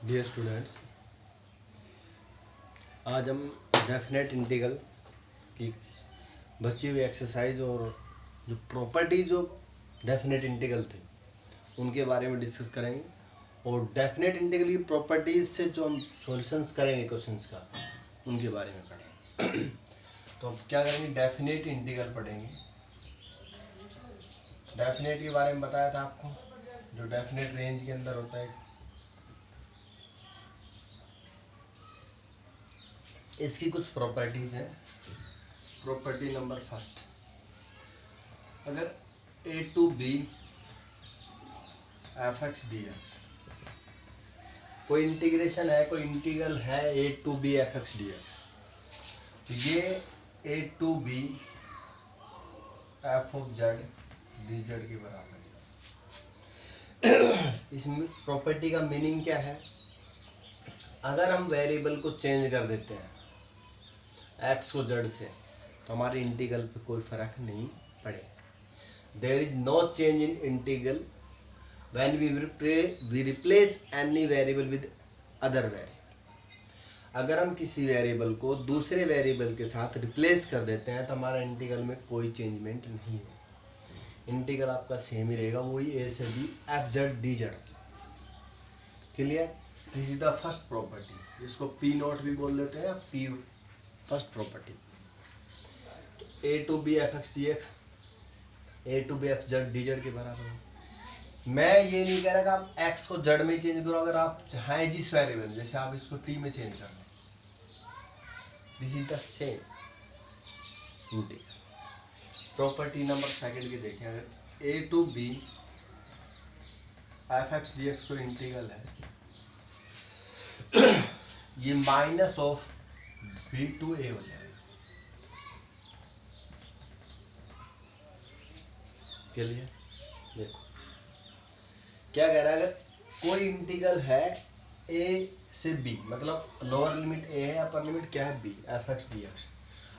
Dear students, आज हम definite integral की बची हुई एक्सरसाइज और जो प्रॉपर्टीज ऑफ डेफिनेट इंटीग्रल थे उनके बारे में डिस्कस करेंगे। और डेफिनेट इंटीग्रल की प्रॉपर्टीज से जो हम सॉल्यूशंस करेंगे क्वेश्चंस का, उनके बारे में पढ़ेंगे। तो अब क्या करेंगे, डेफिनेट इंटीग्रल पढ़ेंगे। डेफिनेट के बारे में बताया था आपको, जो डेफिनेट रेंज के अंदर होता है। इसकी कुछ प्रॉपर्टीज हैं। प्रॉपर्टी नंबर फर्स्ट, अगर a to b f x d x कोई इंटीग्रेशन है, कोई इंटीग्रल है a to b f x d x, ये a to b f of z d z के बराबर है। इस प्रॉपर्टी का मीनिंग क्या है? अगर हम वेरिएबल को चेंज कर देते हैं एक्स को जेड से, तो हमारे इंटीग्रल पे कोई फर्क नहीं पड़े। There is no change in integral when we replace any variable with other variable. अगर हम किसी वेरिएबल को दूसरे वेरिएबल के साथ रिप्लेस कर देते हैं तो हमारा इंटीग्रल में कोई चेंजमेंट नहीं है। इंटीग्रल आपका सेम ही रहेगा, वही ए से b f z d z. Clear? This is the first property, जिसको पी नोट भी बोल देते हैं, P first property. A to b f x d x a to b f z d z के बराबर है। मैं ये नहीं कह रहा कि आप एक्स को जेड में चेंज करो, अगर आप चाहें जिस वेरिएबल, जैसे आप इसको टी में चेंज कर दें, this is the same integral. Property number second की देखें, अगर a to b f x d x को इंटीग्रल है, ये minus of b to a हो जाएगा। चलिए देखो क्या कह रहा है, अगर कोई इंटीग्रल है ए से बी, मतलब लोअर लिमिट ए है, अपर लिमिट क्या है b, f x d x.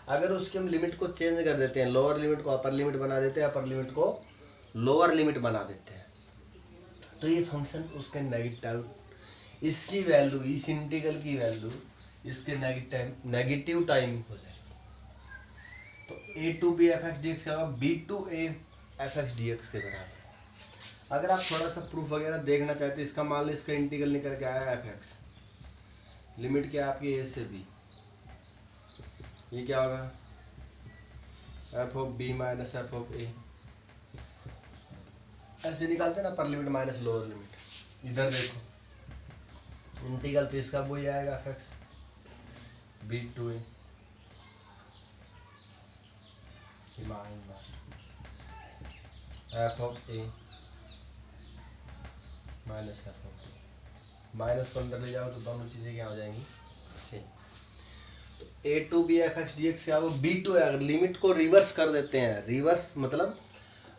अगर उसके हम लिमिट को चेंज कर देते हैं, लोअर लिमिट को अपर लिमिट बना देते हैं, अपर लिमिट को लोअर लिमिट बना देते हैं, तो ये फंक्शन उसके नेगेटिव, इसकी वैल्यू, इस इंटीग्रल की वैल्यू इसके नेगेटिव टाइम हो जाएगी। तो a to b f x d x क्या होगा, b to a f x d x के बराबर है। अगर आप थोड़ा सा प्रूफ वगैरह देखना चाहते हैं, इसका मान लो इसका इंटीग्रल निकल के आया एफ एक्स, लिमिट क्या है आपकी ए से बी, ये क्या होगा f of b minus f of a, ऐसे निकालते हैं ना, upper limit minus lower limit. इधर देखो इंटीग्रल तो इसका वही आएगा f x b to a minus f of a minus f of b. Minus को अंदर ले जाओ तो दोनों चीज़ें क्या हो जाएंगी, सेम। तो a to b f x d x क्या होगा, बी टू ए। अगर लिमिट को रिवर्स कर देते हैं, रिवर्स मतलब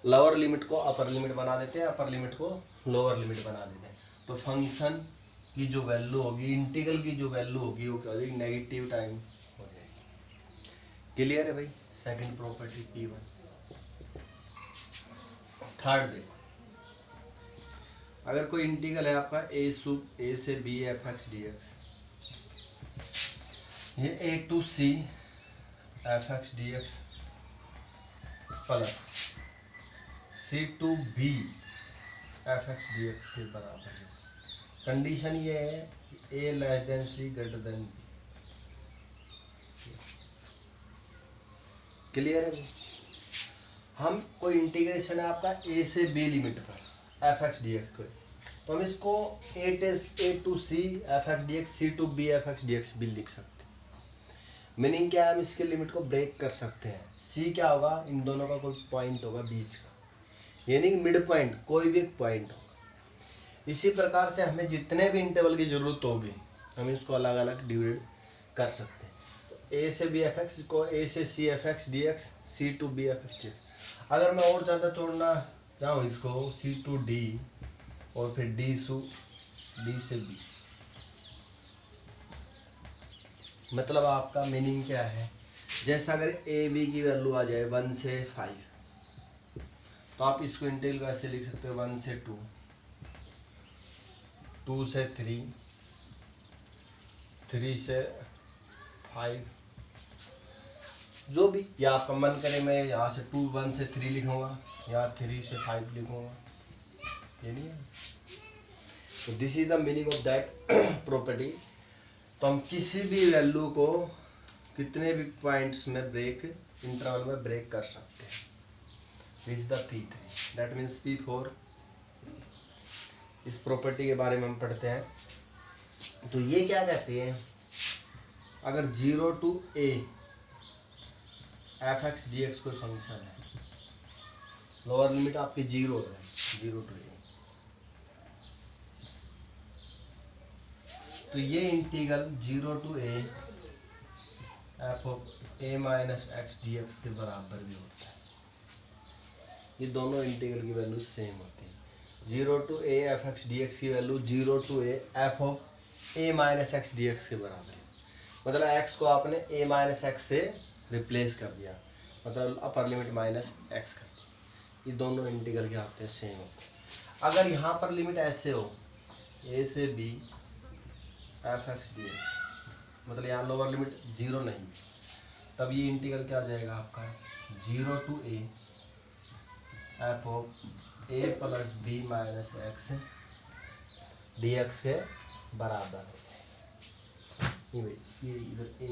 लोअर लिमिट को अपर लिमिट बना देते हैं, अपर लिमिट को लोअर लिमिट बना देते हैं, तो फंक्शन की जो वैल्यू होगी, इंटीग्रल की जो वैल्यू होगी, वो क्या होगी, नेगेटिव टाइम हो जाएगी। क्लियर है भाई? Second property P1। थर्ड देखो, अगर कोई इंटीग्रल है आपका ए से b f x d x, ये a to c f x d x plus c to b f x d x के बराबर है। कंडीशन ये है a less than c greater than b. Clear है? हम कोई इंटीग्रेशन है आपका ए से बी लिमिट पर एफ एक्स डी एक्स को, तो हम इसको a to c f x d x, c to b f x d x भी लिख सकते हैं। मीनिंग क्या है, हम इसके लिमिट को ब्रेक कर सकते हैं। सी क्या होगा, इन दोनों का कोई पॉइंट होगा बीच का, यानी कि मिड पॉइंट, कोई भी एक पॉइंट होगा। इसी प्रकार से हमें जितने भी इंटरवल की जरूरत होगी, हम इसको अलग अलग डिवाइड कर सकते हैं। ए से बी एफ एक्स को ए से c f x d x, c to b f x d x. अगर मैं और ज़्यादा छोड़ना चाहूँ इसको, सी टू डी और फिर डी से बी, मतलब आपका मीनिंग क्या है, जैसा अगर ए बी की वैल्यू आ जाए 1 से 5, तो आप इसको इंटीग्रल ऐसे लिख सकते हो 1 से 2, 2 से 3, 3 से 5, जो भी, या आपका मन करे मैं यहाँ से 2 1 से 3 लिखूँगा, या 3 से 5 लिखूँगा, ये नहीं है। तो this is the meaning of that property. तो हम किसी भी वैल्यू को कितने भी पॉइंट्स में ब्रेक, इंटरवल में ब्रेक कर सकते हैं। This is the P3, that means P4। इस प्रॉपर्टी के बारे में हम पढ़ते हैं। तो ये क्या कहते हैं, अगर 0 to a f(x) dx कोई फंक्शन है, लोअर लिमिट आपकी 0 है, 0 to a, तो ये इंटीग्रल 0 to a f(a minus x dx) के बराबर भी होता है। ये दोनों इंटीग्रल की वैल्यू सेम होती है। 0 to a f(x) dx की वैल्यू 0 to a f(a minus x dx) के बराबर है। मतलब x को आपने a minus x से रिप्लेस कर दिया, मतलब अपर लिमिट माइनस x कर दी। ये दोनों इंटीग्रल क्या होते हैं, सेम होते हैं। अगर यहाँ पर लिमिट ऐसे हो, a से b f(x) dx, मतलब यहाँ लोअर लिमिट 0 नहीं, तब ये इंटीग्रल क्या आ जाएगा आपका, 0 to a f(a plus b minus x dx) के बराबर हो जाएगा। ये इधर a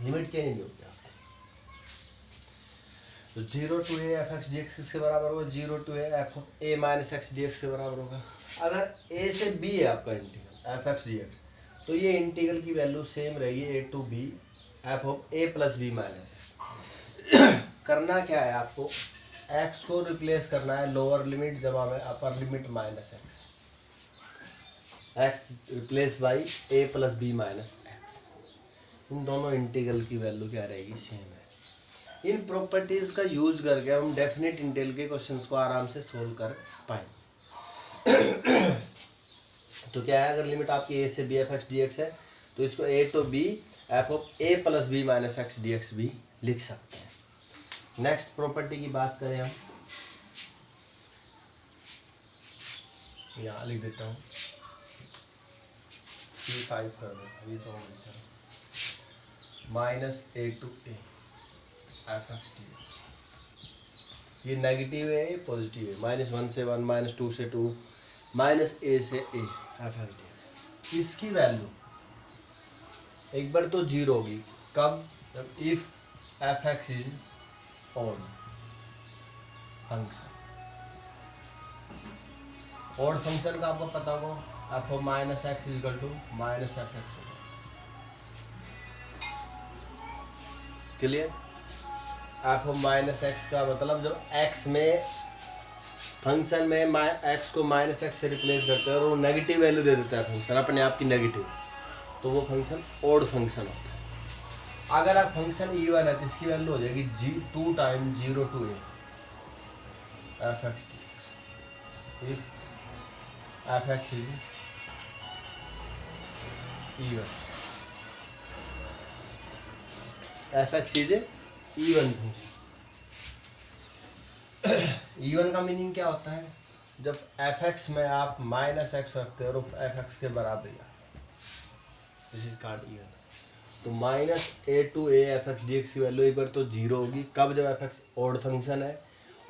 लिमिट चेंज नहीं होती आपको। तो 0 to a f(x) dx किसके बराबर होगा, 0 to a f(a minus x dx) के बराबर होगा। अगर a से b है आपका इंटीग्रल f(x) dx, तो ये इंटीग्रल की वैल्यू सेम रहेगी a to b f(a plus b minus x)। करना क्या है आपको, x को रिप्लेस करना है लोअर लिमिट जमा में अपर limit minus x replace by a plus b minus x। इन दोनों इंटीग्रल की वैल्यू क्या रहेगी, सेम है। इन प्रॉपर्टीज का यूज करके हम डेफिनेट इंटीग्रल के क्वेश्चंस को आराम से सोल्व कर पाएंगे। तो क्या है, अगर लिमिट आपकी a से b f(x) dx है, तो इसको a to b f(a plus b minus x dx) भी लिख सकते हैं। नेक्स्ट प्रॉपर्टी की बात करें हम, यहाँ लिख देता हूँ, ये टाइप कर दो, ये तो minus a to a f(x) dx। ये नेगेटिव है, ये पॉजिटिव है, -1 से 1, -2 से 2, -a से a f(x) dx। इसकी वैल्यू एक बार तो 0 होगी, कब, जब if f(x) is odd function. Odd function का आपको पता होगा, f(-x) -f(x) होगा। क्लियर, f(-x) का मतलब जब x में फंक्शन में x को -x से रिप्लेस करते हैं और वो नेगेटिव वैल्यू दे देता है फंक्शन अपने आप की नेगेटिव, तो वो फंक्शन ऑड फंक्शन होता है। अगर आप फंक्शन इवन है तो इसकी वैल्यू हो जाएगी 2 times 0 to a f(x) dx। if f(x) is even, f(x) is even function. Even का मीनिंग क्या होता है, जब f(x) में आप -x रखते हो और f(x) के बराबर ही, दिस इज कॉल्ड इवन। तो -a to a f(x) dx की वैल्यू एक बार तो 0 होगी, कब, जब f(x) ऑड फंक्शन है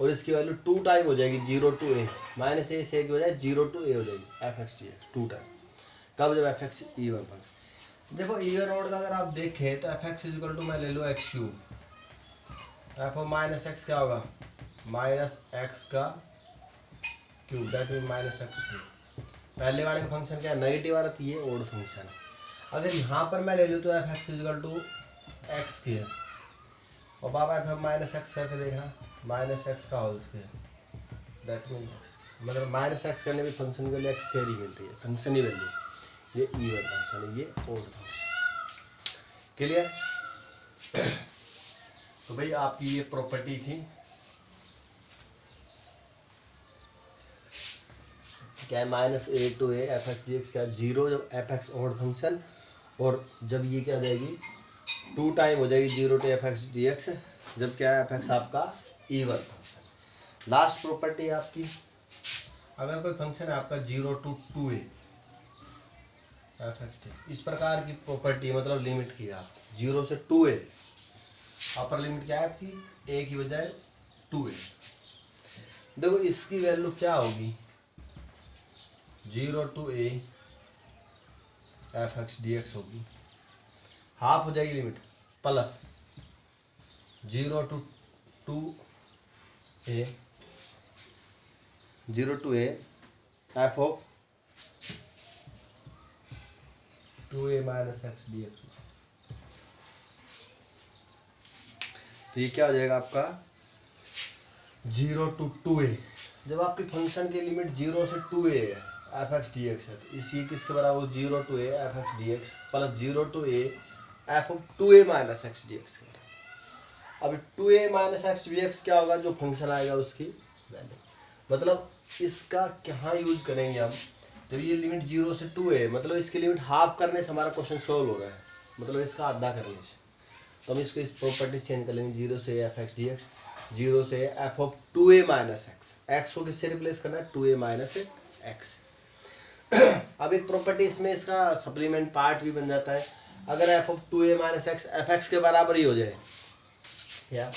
और इसकी वैल्यू 2 टाइम हो जाएगी 0 to a, -a से एक हो जाए 0 to a हो जाएगी f(x) dx 2 टाइम, कब, जब f(x) इवन फंक्शन। देखो इवन ऑड का अगर आप देखें तो f(x) मैं ले लो x3, f(-x) क्या होगा, -x का क्यूब, दैट मीन -x3। पहले वाले का फंक्शन क्या है, नेगेटिव आ रहा था, ये ऑड फंक्शन है। अगर यहाँ पर मैं ले लूँ तो f(x) x2 और पापा f(-x) करके देखना, -x का whole square, that mean x, मतलब -x करने में फंक्शन के लिए x2 ही मिल रही है, फंक्शन ही वैल्यू, ये इवन फंक्शन है, ये ऑड फंक्शन। क्लियर। तो भाई आपकी ये प्रॉपर्टी थी, क्या है, -a to a f(x) dx क्या, 0 जब f(x) ऑड फंक्शन, और जब ये क्या हो जाएगी 2 टाइम हो जाएगी 0 to f(x) dx, जब क्या है f(x) आपका इवन फंक्शन। लास्ट प्रॉपर्टी आपकी, अगर कोई फंक्शन है आपका 0 to 2a F x D, इस प्रकार की प्रॉपर्टी मतलब लिमिट की आप 0 से 2a, अपर लिमिट क्या है आपकी a की बजाय 2a। देखो इसकी वैल्यू क्या होगी 0 to a F x d x होगी, हाफ हो जाएगी limit, plus 0 to 2a 0 to a F of 2a minus x d x. तो ये क्या हो जाएगा आपका 0 to 2a। जब आपकी फंक्शन की लिमिट 0 से 2a है एफ एक्स डी एक्स है, तो इसी किसके बराबर 0 to a F x d x plus 0 to a F of 2a minus x d x. अब 2a minus x d x क्या होगा, जो फंक्शन आएगा उसकी वैल्यू। मतलब इसका क्या यूज करेंगे हम, जब ये लिमिट 0 से 2a है, मतलब इसकी लिमिट हाफ करने से हमारा क्वेश्चन सोल्व हो रहा है, मतलब इसका आधा करने से। तो हम इसको इस प्रॉपर्टी चेंज कर लेंगे 0 से एफ एक्स डी एक्स, 0 से F of 2a minus x, x को किससे रिप्लेस करना है 2a माइनस एक्स। अब एक प्रॉपर्टी इसमें इसका सप्लीमेंट पार्ट भी बन जाता है, अगर F of 2a minus x F x के बराबर ही हो जाए, या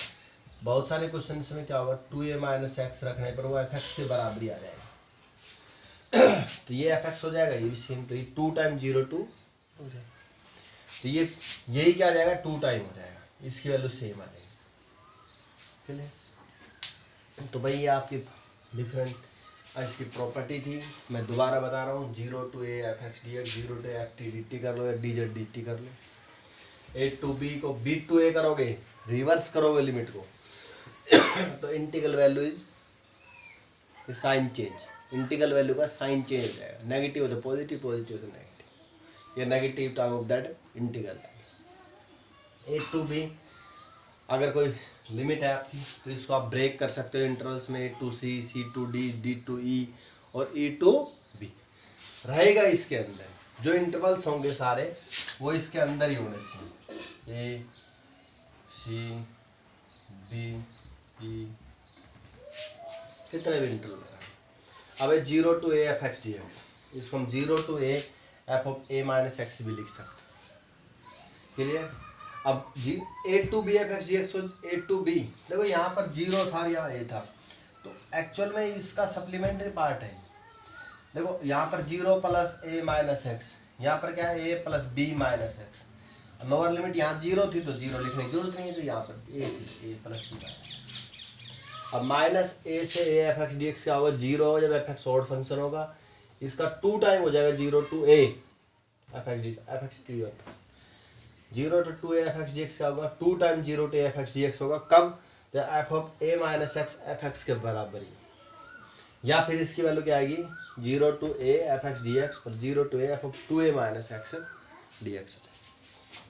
बहुत सारे क्वेश्चन में क्या होगा 2a माइनस एक्स रखने पर वो एफ एक्स के बराबर ही आ जाएगा। तो ये एफ एक्स हो जाएगा, ये भी सेम, तो ये 2 टाइम 0 2 हो जाएगा, तो ये यही क्या आ जाएगा 2 टाइम हो जाएगा, इसकी वैल्यू सेम आ जाएगी। क्लियर। तो भाई ये आपकी डिफरेंट इसकी प्रॉपर्टी थी, मैं दोबारा बता रहा हूँ 0 to a F x d x, 0 to F T D T कर लो या डी जेड डी टी कर लो, a to b को b to a करोगे, रिवर्स करोगे लिमिट को तो integral value is sine change, integral value का साइन चेंज हो जाएगा, नेगेटिव हो तो पॉजिटिव, पॉजिटिव हो तो नेगेटिव, ये negative term of that integral. a to b अगर कोई लिमिट है आपकी तो इसको आप ब्रेक कर सकते हो इंटरवल्स में, a to c, c to d, d to e और e to b रहेगा इसके अंदर। जो इंटरवल्स होंगे सारे वो इसके अंदर ही होने चाहिए, a c b e कितने भी इंटरवल। अब 0 to a F x d x, इसको हम 0 to a F of a minus x भी लिख सकते हैं। क्लियर। अब a to b F x d x, a to b देखो यहाँ पर 0 था, यहाँ a था, तो एक्चुअल में इसका सप्लीमेंट्री पार्ट है। देखो यहाँ पर 0 प्लस a माइनस एक्स, यहाँ पर क्या है a plus b minus x, lower limit यहाँ 0 थी तो 0 लिखने की जरूरत नहीं है, तो यहाँ पर a थी, a प्लस b माइनस। अब माइनस a से a F x d x क्या होगा 0 होगा, जब एफ एक्स ऑड फंक्शन होगा इसका 2 टाइम हो जाएगा 0 to a F x D 0 to 2a F x d x क्या होगा 2 time 0 to F x d x होगा, कब, जब F of a minus x F x के बराबर ही, या फिर इसकी वैल्यू क्या आएगी 0 to a F x d x और 0 to a F of 2a minus x d x.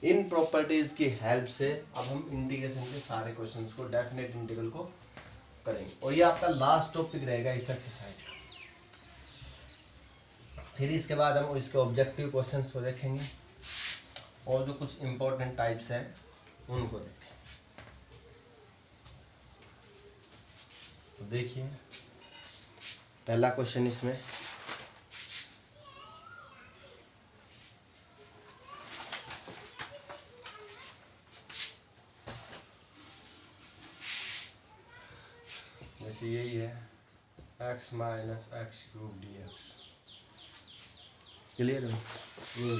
In properties की हेल्प से अब हम इंटीग्रेशन के सारे क्वेश्चंस को, डेफिनेट इंटीग्रल को करेंगे, और ये आपका लास्ट टॉपिक रहेगा इस एक्सरसाइज का। फिर इसके बाद हम इसके ऑब्जेक्टिव क्वेश्चंस को देखेंगे और जो कुछ इंपॉर्टेंट टाइप्स हैं उनको देखेंगे। तो देखिए पहला क्वेश्चन इसमें, जैसे यही है x minus x cube D x. Clear है, ये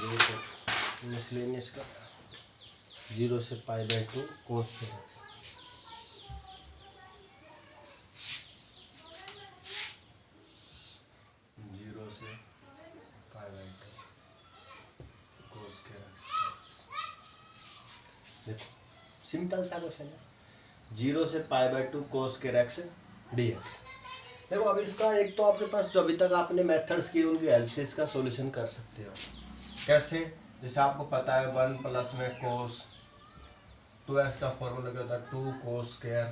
मिसलेनियस का 0 से पाई बाई 2 कोस एक्स। देखो सिंपल सा क्वेश्चन है, 0 से पाई बाई 2 कोस के एक्स डी एक्स। देखो अब इसका एक तो आपके पास जो अभी तक आपने मेथड्स की उनकी हेल्प से इसका सॉल्यूशन कर सकते हो। कैसे, जैसे आपको पता है 1 प्लस में कोस 2x का फॉर्मूला क्या होता है 2 कोस स्क्वायर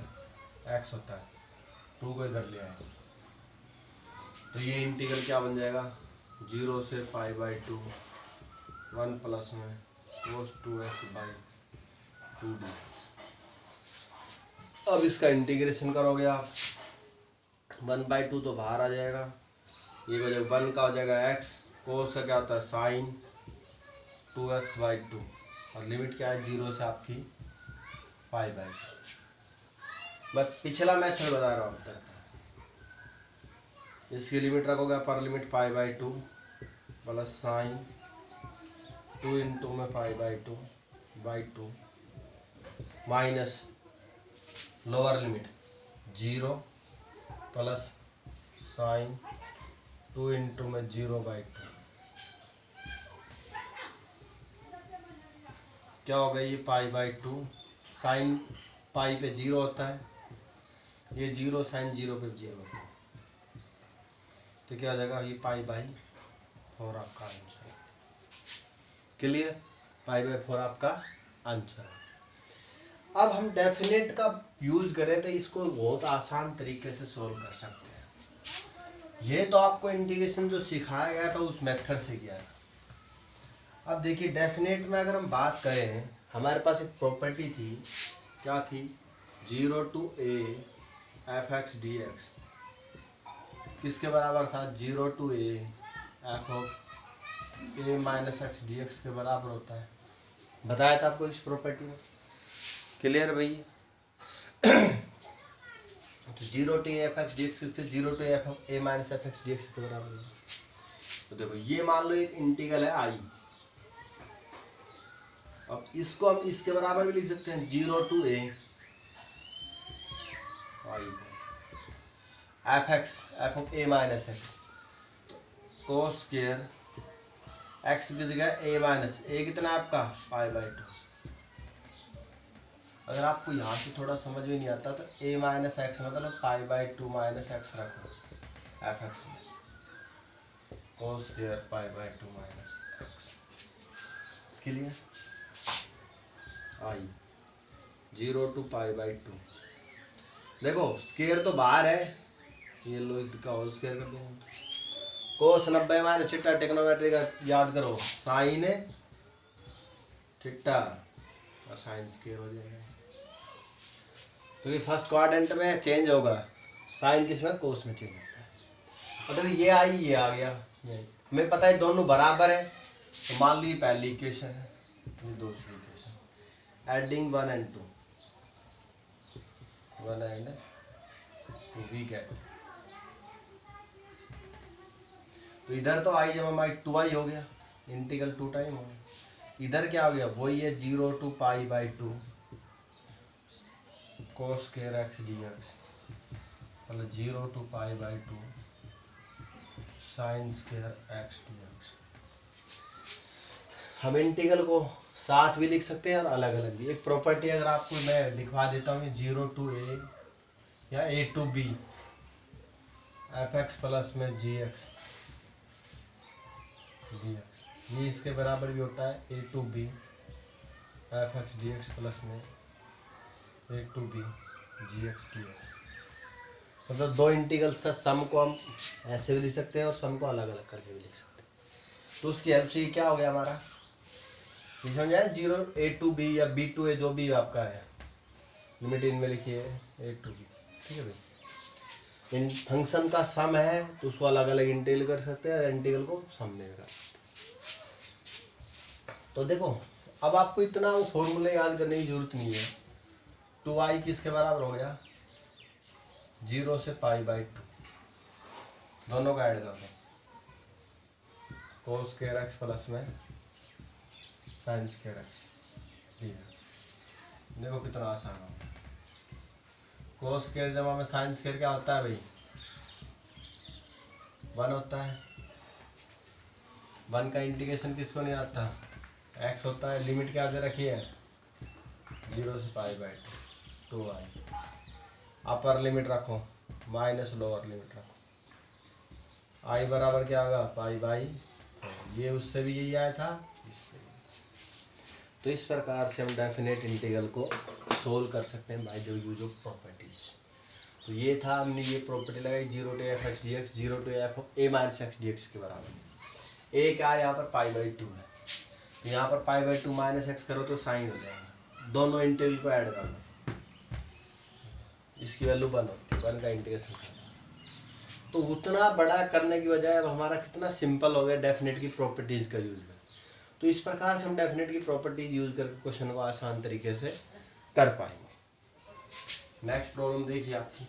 x होता है, 2 को इधर ले आए तो ये इंटीग्रल क्या बन जाएगा 0 से पाई बाई 2 1 प्लस में कोस 2x बाई 2d। अब इसका इंटीग्रेशन करोगे आप 1/2 तो बाहर आ जाएगा, ये हो जाएगा 1 का हो जाएगा x, कोस का क्या होता है साइन, 2x/2 और लिमिट क्या है 0 से आपकी π/2। मैं पिछला मेथड बता रहा हूँ उत्तर का। इसकी लिमिट रखोगे upper limit π/2 plus sine 2 into में π/2/2 minus lower limit 0 plus sine 2 into में 0/2। क्या होगा ये π/2 साइन पाई पे 0 होता है, ये 0 साइन 0 पे 0 होता है, तो क्या हो जाएगा ये π/4 आपका आंसर। क्लियर? π/4 आपका आंसर है। अब हम डेफिनेट का यूज करें तो इसको बहुत आसान तरीके से सोल्व कर सकते हैं। ये तो आपको इंटीग्रेशन जो सिखाया गया था उस मेथड से किया था। अब देखिए डेफिनेट में अगर हम बात करें, हमारे पास एक प्रॉपर्टी थी, क्या थी, 0 to a f(x) dx किसके बराबर था, 0 to a f(a - x) dx के बराबर होता है। बताया था आपको इस प्रॉपर्टी में। क्लियर भैया? तो 0 to a f(x) dx किसके, 0 to a - f(x) dx के बराबर है। तो देखो ये मान लो एक इंटीग्रल है i। अब इसको हम इसके बराबर भी लिख सकते हैं, 0 to a f(x) f(a - x) cos square x की जगह a कितना है आपका π/2। अगर आपको यहाँ से थोड़ा समझ में नहीं आता तो a - x मतलब π/2 - x रखो f(x) में, cos square π/2 - x। Clear? I 0 to π/2। देखो स्क्वायर तो बाहर है, ये लो का होल स्क्वायर कर देंगे। कोस 90 माइनस थीटा टेक्नोमेट्री का याद करो, साइन थीटा और साइन स्क्वायर हो जाएगा। तो ये फर्स्ट क्वाड्रेंट में चेंज होगा, साइन किसमें, कोस में चेंज होता है। और देखो ये आई ये आ गया, हमें पता है दोनों बराबर है, तो मान ली पहली इक्वेशन है, ये दूसरी equation. Adding 1 and 2 1 and 2 we get. तो इधर तो आई जब हमारी 2i हो गया, इंटीग्रल 2 टाइम हो गया। इधर क्या हो गया, वही है 0 to π/2 cos square x dx मतलब 0 to π/2 sine square x dx। हम इंटीग्रल को साथ भी लिख सकते हैं और अलग अलग भी। एक प्रॉपर्टी अगर आपको मैं लिखवा देता हूँ, 0 to a या a to b f(x) plus में gx dx, ये इसके बराबर भी होता है a to b f(x) dx plus में a to b gx dx। मतलब दो इंटीग्रल्स का सम को हम ऐसे भी लिख सकते हैं और सम को अलग अलग करके भी लिख सकते हैं। तो उसकी हेल्प से क्या हो गया हमारा, ये समझ आए, 0 a to b या b to a जो भी आपका है, लिमिट इनमें लिखिए a to b। ठीक है भाई, इन फंक्शन का सम है तो उसको अलग अलग इंटीग्रल कर सकते हैं और इंटीग्रल को सम में कर सकते हैं। तो देखो अब आपको इतना वो फॉर्मूला याद करने की जरूरत नहीं है। 2i किसके बराबर हो गया, 0 से π/2, दोनों का ऐड कर दो, cos स्क्वायर x प्लस में साइन स्क्वायर x। देखो कितना आसान है। cos स्क्वायर जमा में साइन स्क्वायर क्या होता है भाई, 1 होता है। 1 का इंटीग्रेशन किसको नहीं आता, x होता है। लिमिट क्या दे रखी है, 0 से π/2 2i। अपर लिमिट रखो माइनस लोअर लिमिट रखो, i बराबर क्या होगा π/4। ये उससे भी यही आया था, इससे भी। तो इस प्रकार से हम डेफिनेट इंटीग्रल को सोल्व कर सकते हैं by the use of properties. तो ये था, हमने ये प्रॉपर्टी लगाई 0 to f(x) dx 0 to a - x dx के बराबर। a क्या है यहाँ पर π/2 है, तो यहाँ पर π/2 - x करो तो साइन हो जाएगा। दोनों इंटीग्रल को ऐड कर लो, इसकी वैल्यू 1 होती है, 1 का इंटीग्रेशन करना। तो उतना बड़ा करने की बजाय अब हमारा कितना सिंपल हो गया डेफिनेट की प्रॉपर्टीज का यूज कर। तो इस प्रकार से हम डेफिनेट की प्रॉपर्टीज यूज करके क्वेश्चन को आसान तरीके से कर पाएंगे। नेक्स्ट प्रॉब्लम देखिए आपकी।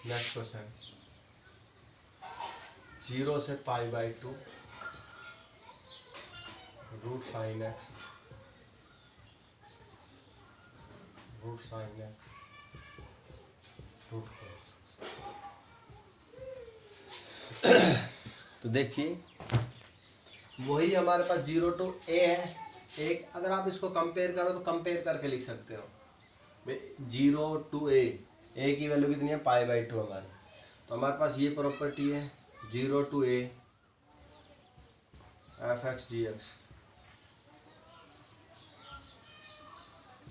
नेक्स्ट क्वेश्चन 0 से π/2 रूट साइन एक्स रूट तो देखिए वही हमारे पास 0 to a है एक। अगर आप इसको कंपेयर करो तो कंपेयर करके लिख सकते हो 0 to a की वैल्यू कितनी है π/2 हमारी। तो हमारे पास ये प्रॉपर्टी है 0 to a f(x) dx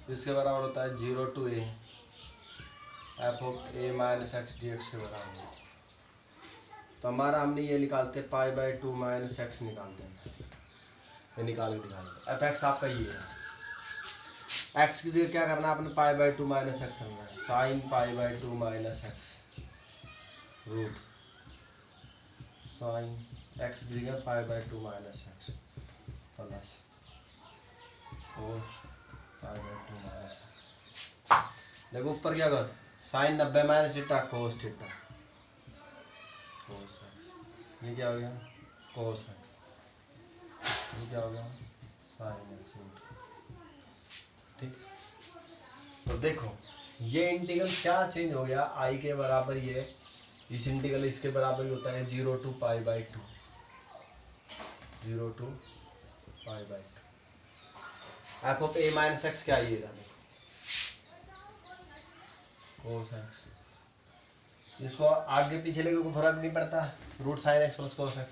इसके बराबर होता है 0 to a f(a - x) dx के बराबर। तो हमारा हमने ये निकालते हैं π/2 - x निकालते हैं, ये निकाल के दिखाएंगे। f(x) आपका ये है, x की जगह क्या करना है आपने π/2 - x करना है, sin π/2 - x root sin x की जगह π/2 - x प्लस cos π/2 - x। देखो ऊपर क्या कर sin 90 - theta cos theta cos x, ये क्या हो गया cos x, ये क्या हो गया sin x रूट। ठीक, तो देखो ये इंटीग्रल क्या चेंज हो गया, i के बराबर ये इस इंटीग्रल इसके बराबर ही होता है 0 to π/2 0 to π/2 f(a - x) क्या आइएगा cos x। इसको आगे पीछे लेके कोई फर्क नहीं पड़ता, root sine x plus cos x।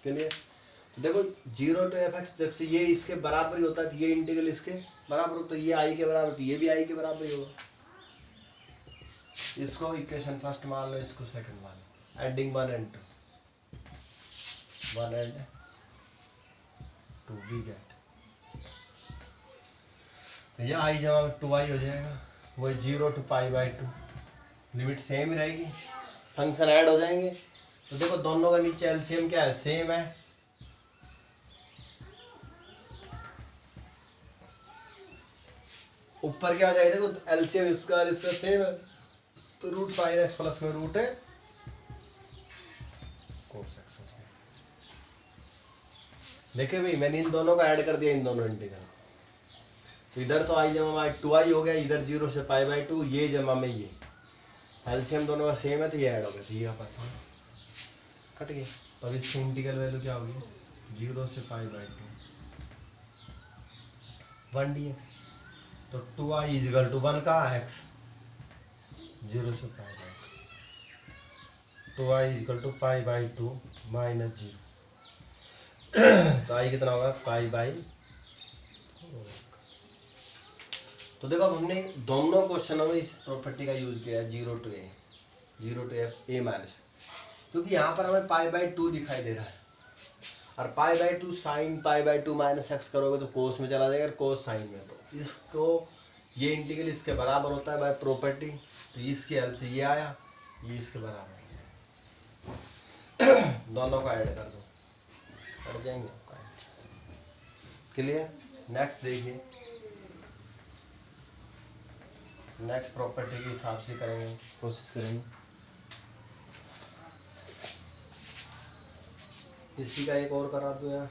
Clear. देखो 0 to f(x) जब से ये इसके बराबर ही होता है तो ये इंटीग्रल इसके बराबर होता है, ये i के बराबर तो ये भी i के बराबर ही होगा। इसको इक्वेशन फर्स्ट मान लो, इसको सेकंड मान लो, एडिंग 1 and 2 भी गेट। तो ये i जमा 2i हो जाएगा, वही 0 to π/2 लिमिट सेम ही रहेगी, फंक्शन ऐड हो जाएंगे। तो देखो दोनों का नीचे एलसीएम क्या है सेम है, ऊपर क्या हो जाएगा देखो एलसीएम इसका सेम है, तो रूट साइन एक्स प्लस में रूट है cos x। देखिए भाई मैंने इन दोनों को ऐड कर दिया, इन दोनों इंटीग्रल, तो इधर तो i जमा 2i हो गया, इधर 0 से π/2 ये जमा में ये एलसीएम दोनों का सेम है तो ये ऐड हो गया, तो ये आपस में कट गया। तो अब इसकी इंटीग्रल वैल्यू क्या होगी 0 से π/2 1 dx। तो 2i = 1 का x 0 से π/2 2i = π/2 - 0 तो i कितना होगा π/4। तो देखो अब हमने दोनों क्वेश्चनों में इस प्रॉपर्टी का यूज किया है 0 to a - क्योंकि यहाँ पर हमें π/2 दिखाई दे रहा है, और π/2 sin π/2 - x करोगे तो cos में चला जाएगा, cos sin में, तो इसको ये इंटीग्रल इसके बराबर होता है बाय प्रॉपर्टी, तो इसकी हेल्प से ये आया, ये इसके बराबर दोनों को ऐड कर दो, कर जाएंगे आपका। क्लियर। नेक्स्ट देखिए, नेक्स्ट प्रॉपर्टी के हिसाब से करेंगे, कोशिश करेंगे। इसी का एक और करा दो यार,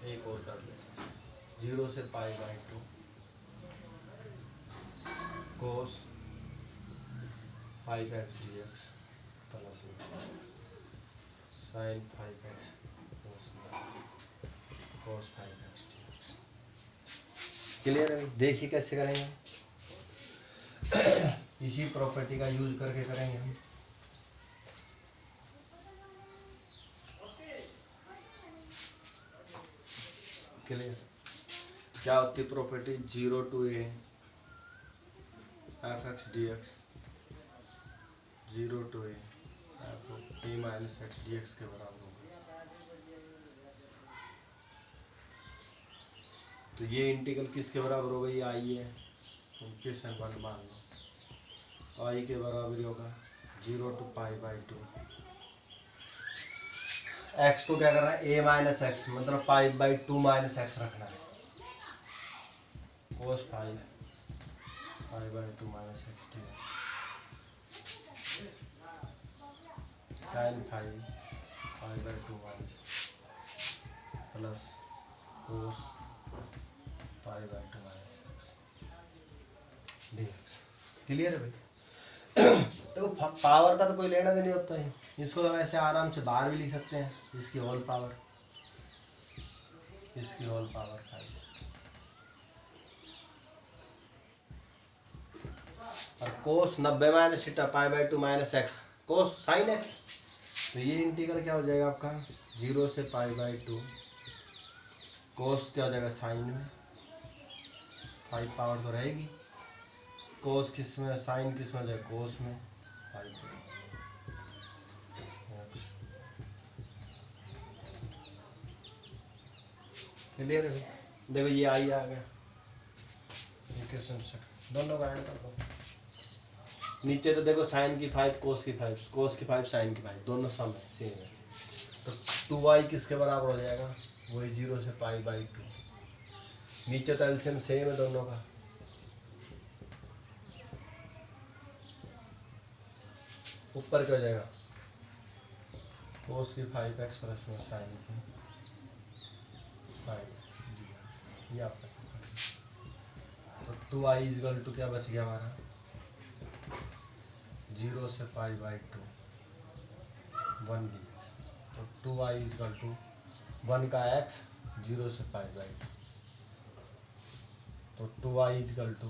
एक और कर ले 0 से π/2 cos 5x dx plus sin 5x plus cos 5x dx। Clear है, देखिए कैसे करेंगे, इसी प्रॉपर्टी का यूज करके करेंगे हम। क्लियर। क्या होती है property 0 to a f(x) dx 0 to a t minus x d x के बराबर होगा। तो ये इंटीग्रल किसके बराबर होगा? ये आई है, इक्वेशन 1 मान लो, आई के बराबर होगा 0 to π/2। एक्स को क्या करना है? a माइनस एक्स, मतलब π/2 माइनस एक्स रखना है। cos π/2 minus x dx, sin π/2 minus plus cos π/2 minus x dx। Clear है भाई? देखो पावर का तो कोई लेना देना होता है, इसको तो ऐसे आराम से बाहर भी लिख सकते हैं, इसकी होल पावर 5 और cos 90 minus theta π/2 minus x cos sine x. तो ये इंटीग्रल क्या हो जाएगा आपका? 0 से π/2 कोस क्या हो जाएगा? साइन में 5 पावर तो रहेगी, कोस किस में, साइन किस में हो जाएगा? कोस में 5। क्लियर है? देखो ये आई आ गया, इक्वेशन दोनों का ऐड कर दो। नीचे तो देखो साइन की 5 कोस की 5, कोस की 5 साइन की 5, दोनों सम है, सेम है। तो 2y किसके बराबर हो जाएगा? वही 0 से π/2। नीचे तो एलसीएम सेम है दोनों का, ऊपर क्या हो जाएगा? कोस की 5x प्लस में साइन की 5, ये आपका सब। तो 2y इक्वल टू क्या बच गया हमारा? 0 से π/2 1 dx। तो 2y इक्वल टू 1 का x 0 से π/2, तो 2y इक्वल टू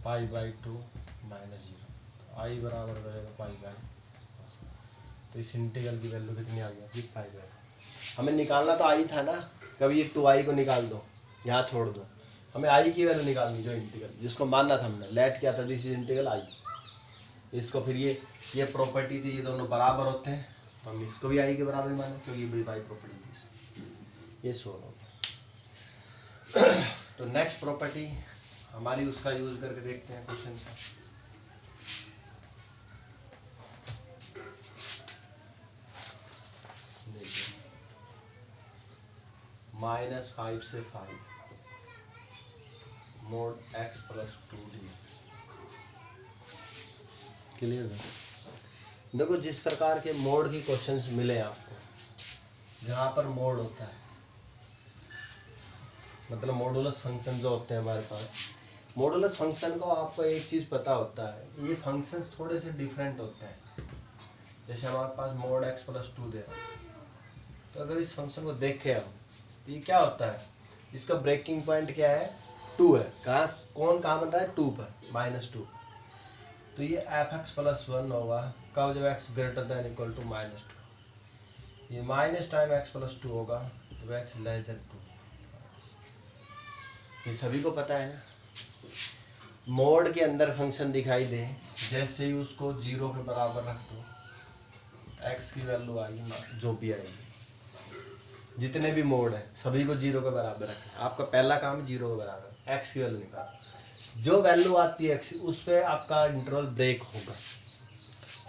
π/2 माइनस 0, आई बराबर हो जाएगा π/2। तो इस इंटीग्रल की वैल्यू कितनी आ गई? π/2। हमें निकालना तो आई था ना, कभी ये 2i को निकाल दो, यहाँ छोड़ दो, हमें आई की वैल्यू निकालनी, जो इंटीग्रल जिसको मानना था हमने, लेट क्या था? दिस इज इंटीग्रल आई। इसको फिर ये प्रॉपर्टी थी, ये दोनों बराबर होते हैं, तो हम इसको भी आई के बराबर माने, क्योंकि ये बाई प्रॉपर्टी थी। ये शो हो गया। तो नेक्स्ट प्रॉपर्टी हमारी, उसका यूज करके देखते हैं क्वेश्चन का। देखिए -5 से 5 mod x plus 2 dx। Clear है? देखो जिस प्रकार के मोड की क्वेश्चंस मिले आपको, जहाँ पर मोड होता है, मतलब मॉडुलस फंक्शन जो होते हैं हमारे पास, मॉडुलस फंक्शन को आपको एक चीज़ पता होता है, ये फंक्शंस थोड़े से डिफरेंट होते हैं। जैसे हमारे पास mod x प्लस 2 दे रहा है, तो अगर इस फंक्शन को देखें हम, तो ये क्या होता है? इसका ब्रेकिंग पॉइंट क्या है? 2 है। कहाँ कहाँ बन रहा है? 2 पर, -2। तो ये f(x + 1) होगा कब? जब x greater than equal to -2। ये माइनस टाइम x + 2 होगा तो x <2। ये सभी को पता है ना। मोड के अंदर फंक्शन दिखाई दे, जैसे ही उसको 0 के बराबर रख दो, x की वैल्यू आएगी जो भी आएगी, जितने भी मोड है सभी को 0 के बराबर रखें। आपका पहला काम 0 के बराबर x की वैल्यू निकाल, जो वैल्यू आती है x उस पर आपका इंटरवल ब्रेक होगा,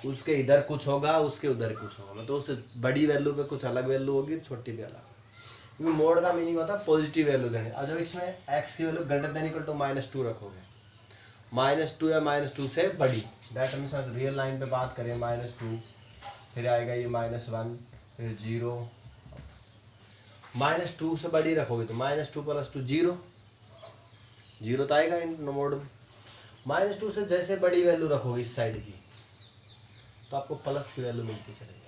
उसके इधर कुछ होगा, उसके उधर कुछ होगा, मतलब उससे बड़ी वैल्यू पे कुछ अलग वैल्यू होगी, छोटी पे अलग। क्योंकि मोड का मीनिंग होता है पॉजिटिव वैल्यू देने। और जब इसमें x की value greater than equal to -2 रखोगे, -2 या -2 से बड़ी, दैट मीन्स रियल लाइन पे बात करें -2, फिर आएगा ये -1, फिर 0, -2 से बड़ी रखोगे तो -2 + 2 0, 0 तो आएगा इन मोड में। -2 से जैसे बड़ी वैल्यू रखोगे इस साइड की, तो आपको प्लस की वैल्यू मिलती चली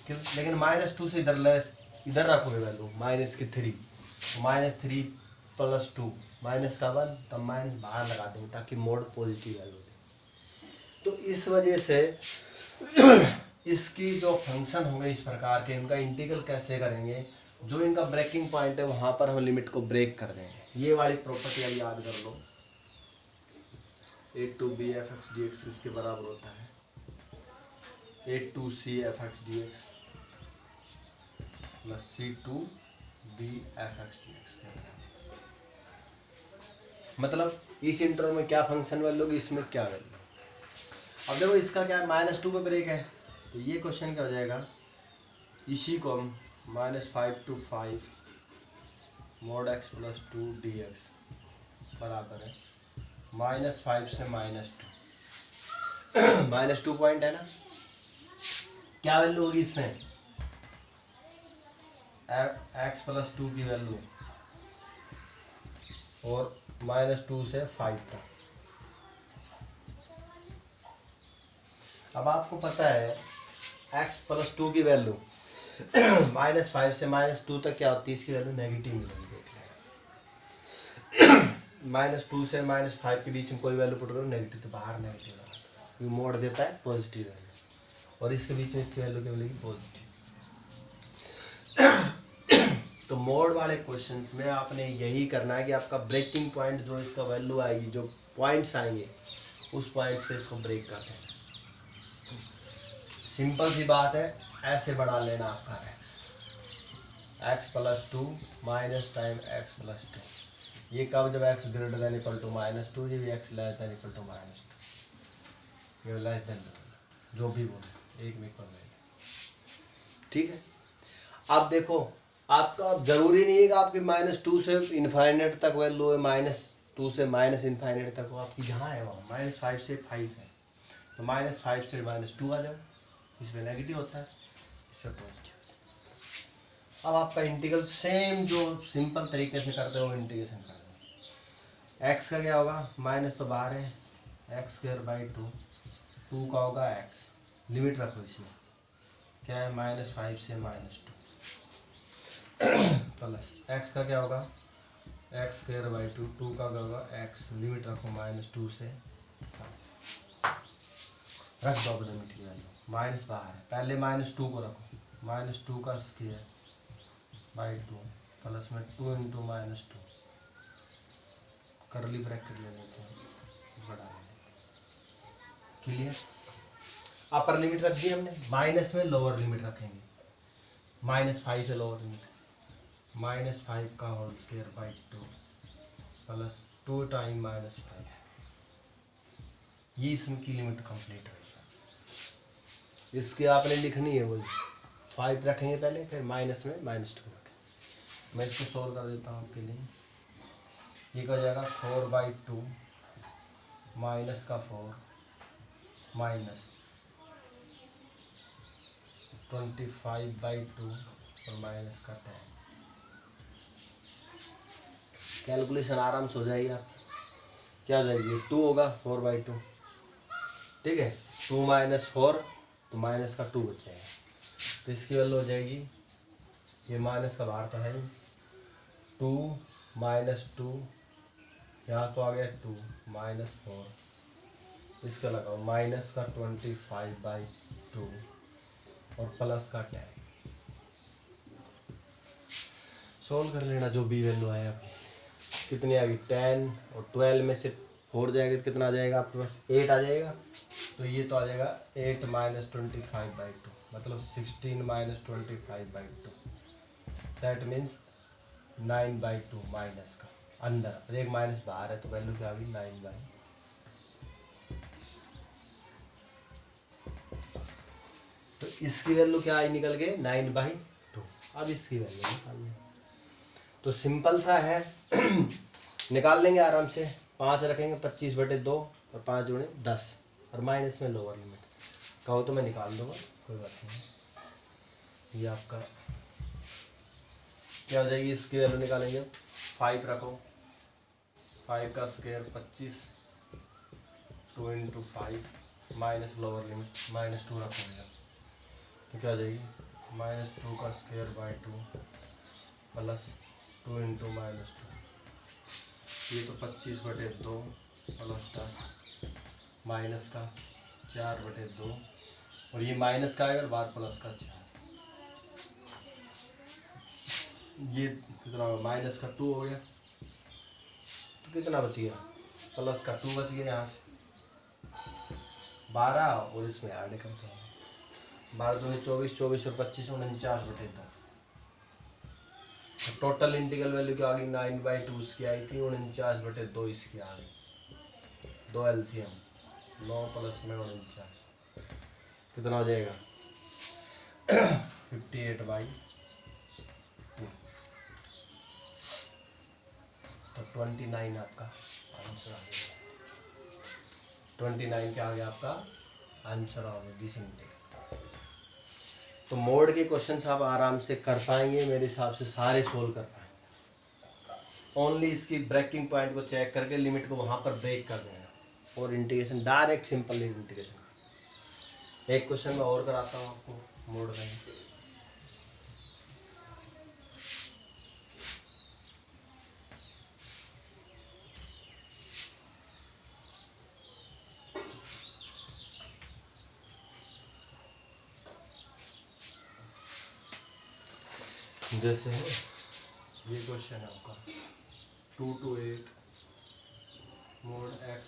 जाएगी। लेकिन -2 से इधर रखोगे वैल्यू -3, -3 + 2 -1, तब माइनस बाहर लगा देंगे ताकि मोड पॉजिटिव वैल्यू दे। तो इस वजह से इसकी जो फंक्शन होंगे इस प्रकार के, इनका इंटीग्रल कैसे करेंगे, जो इनका ब्रेकिंग पॉइंट है वहाँ पर हम लिमिट को ब्रेक कर देंगे। ये वाली प्रॉपर्टी अब याद कर लो। A2B F x d x इसके बराबर होता है A2C F x d x plus C2B F x d x के बराबर। मतलब इस इंटरवल में क्या फंक्शन वैल्यू होगी, इसमें क्या वैल्यू। अब देखो इसका क्या है, -2 पे ब्रेक है, तो ये क्वेश्चन क्या हो जाएगा, इसी को हम -5 to 5 mod x + 2 dx बराबर है -5 से -2 -2 पॉइंट है ना, क्या वैल्यू होगी इसमें, x + 2 की वैल्यू और -2 से 5 तक। अब आपको पता है x + 2 की वैल्यू -5 से -2 तक क्या होती है, इसकी वैल्यू नेगेटिव मिलेगी। -2 से -5 के बीच में कोई वैल्यू पुट करो नेगेटिव, तो बाहर नेगेटिव लगा, ये मोड़ देता है पॉजिटिव वैल्यू, और इसके बीच में इसकी वैल्यू क्या मिलेगी, पॉजिटिव। तो मोड वाले क्वेश्चंस में आपने यही करना है कि आपका ब्रेकिंग पॉइंट जो इसका वैल्यू आएगी, जो पॉइंट्स आएंगे उस पॉइंट्स पे इसको ब्रेक करते हैं। सिंपल सी बात है, ऐसे बढ़ा लेना आपका x + 2 माइनस टाइम x + 2, ये कब, जब x greater than equal to -2, जब x less than equal to -2, ये लेस देन जो भी बोले एक में इक्वल रहेगा, ठीक है। अब देखो आपका जरूरी नहीं है कि आपकी -2 से इनफाइनेट तक वैल्यू है, -2 से -इनफाइनेट तक हो, आपकी जहाँ है वहाँ -5 से 5 है, तो -5 से -2 आ जाओ, इसमें नेगेटिव होता है, इस पर पॉजिटिव। अब आपका इंटीग्रल सेम जो सिंपल तरीके से करते हो इंटीग्रेशन कर दो। x का क्या होगा, माइनस तो बाहर है, x² 2 का होगा x, लिमिट रखो इसमें, क्या है -5 से -2 प्लस x का क्या होगा, x² 2 का क्या होगा x, लिमिट रखो -2 से, रख दो लिमिट की वैल्यू, माइनस बाहर है, पहले -2 को रखो, -2 का स्क्वायर बाई 2 प्लस में 2 × -2, करली ब्रैकेट ले लेते हैं, बड़ा क्लियर। अपर लिमिट रख दी हमने, माइनस में लोअर लिमिट रखेंगे, -5 से लोअर लिमिट, -5 का whole square by 2 plus 2 time -5, ये इसमें की लिमिट कंप्लीट होगी। इसकी आपने लिखनी है वही, 5 रखेंगे पहले, फिर माइनस में -2 रखें। मैं इसको सोल्व कर देता हूँ आपके लिए, ये क्या हो जाएगा 4/2 माइनस का 4 माइनस 25/2 और माइनस का 10। कैलकुलेशन आराम से हो जाएगी आप, क्या हो जाएगी, 2 होगा 4/2, ठीक है, 2 - 4 तो माइनस का 2 बच जाएगा, तो इसकी वैल्यू हो जाएगी, ये माइनस का बाहर तो है 2 - 2, यहाँ तो आ गया 2 -4, इसका लगाओ माइनस का 25/2 और प्लस का 10, सोल्व कर लेना, जो भी वैल्यू आए आपकी, कितनी आ गई 10, और 12 में से 4 जाएगा तो कितना आ जाएगा आपके पास, 8 आ जाएगा, तो ये तो आ जाएगा 8 - 25/2, मतलब 16 - 25/2, दैट मीन्स 9/2 माइनस का अंदर, और एक माइनस बाहर है, तो वैल्यू क्या आ गई 9/2। तो इसकी वैल्यू क्या आई निकल गई 9/2। अब इसकी वैल्यू निकालनी, तो सिंपल सा है निकाल लेंगे आराम से, 5 रखेंगे 25/2 और 5 × 10, और माइनस में लोअर लिमिट, कहो तो मैं निकाल दूंगा, कोई बात नहीं। ये आपका क्या हो जाएगी, इसकी वैल्यू निकालेंगे, 5 रखो, 5 का स्क्वायर 25, 2 × 5 माइनस लोअर लिमिट -2 रखेंगे, तो क्या हो जाएगी -2 का स्क्वायर बाई 2 प्लस 2 × -2, ये तो 25/2 प्लस 10 माइनस का 4/2, और ये माइनस का आएगा बाद प्लस का 4, ये कितना होगा -2 हो गया, तो कितना बच गया, प्लस का 2 बच गया यहाँ से, 12 और इसमें ऐड करते हैं 12 दूनी 24, 24 और 25 49/2। तो टोटल इंटीग्रल वैल्यू क्या आ गई 9/2 इसकी आई थी 49/2 इसकी आ गई। 2 एलसीएम 9 + 49 कितना हो जाएगा 58/2। तो 29 आपका आंसर आ गया। 29 क्या आ गया आपका आंसर आ गया दिस इंटीग्रल। तो मोड के क्वेश्चंस आप आराम से कर पाएंगे, मेरे हिसाब से सारे सोल्व कर पाएंगे। ओनली इसकी ब्रेकिंग पॉइंट को चेक करके लिमिट को वहां पर ब्रेक कर देना और इंटीग्रेशन डायरेक्ट सिंपल इंटीग्रेशन। एक क्वेश्चन मैं और कराता हूँ आपको मोड में। जैसे ये क्वेश्चन है आपका 2 to 8 मोड x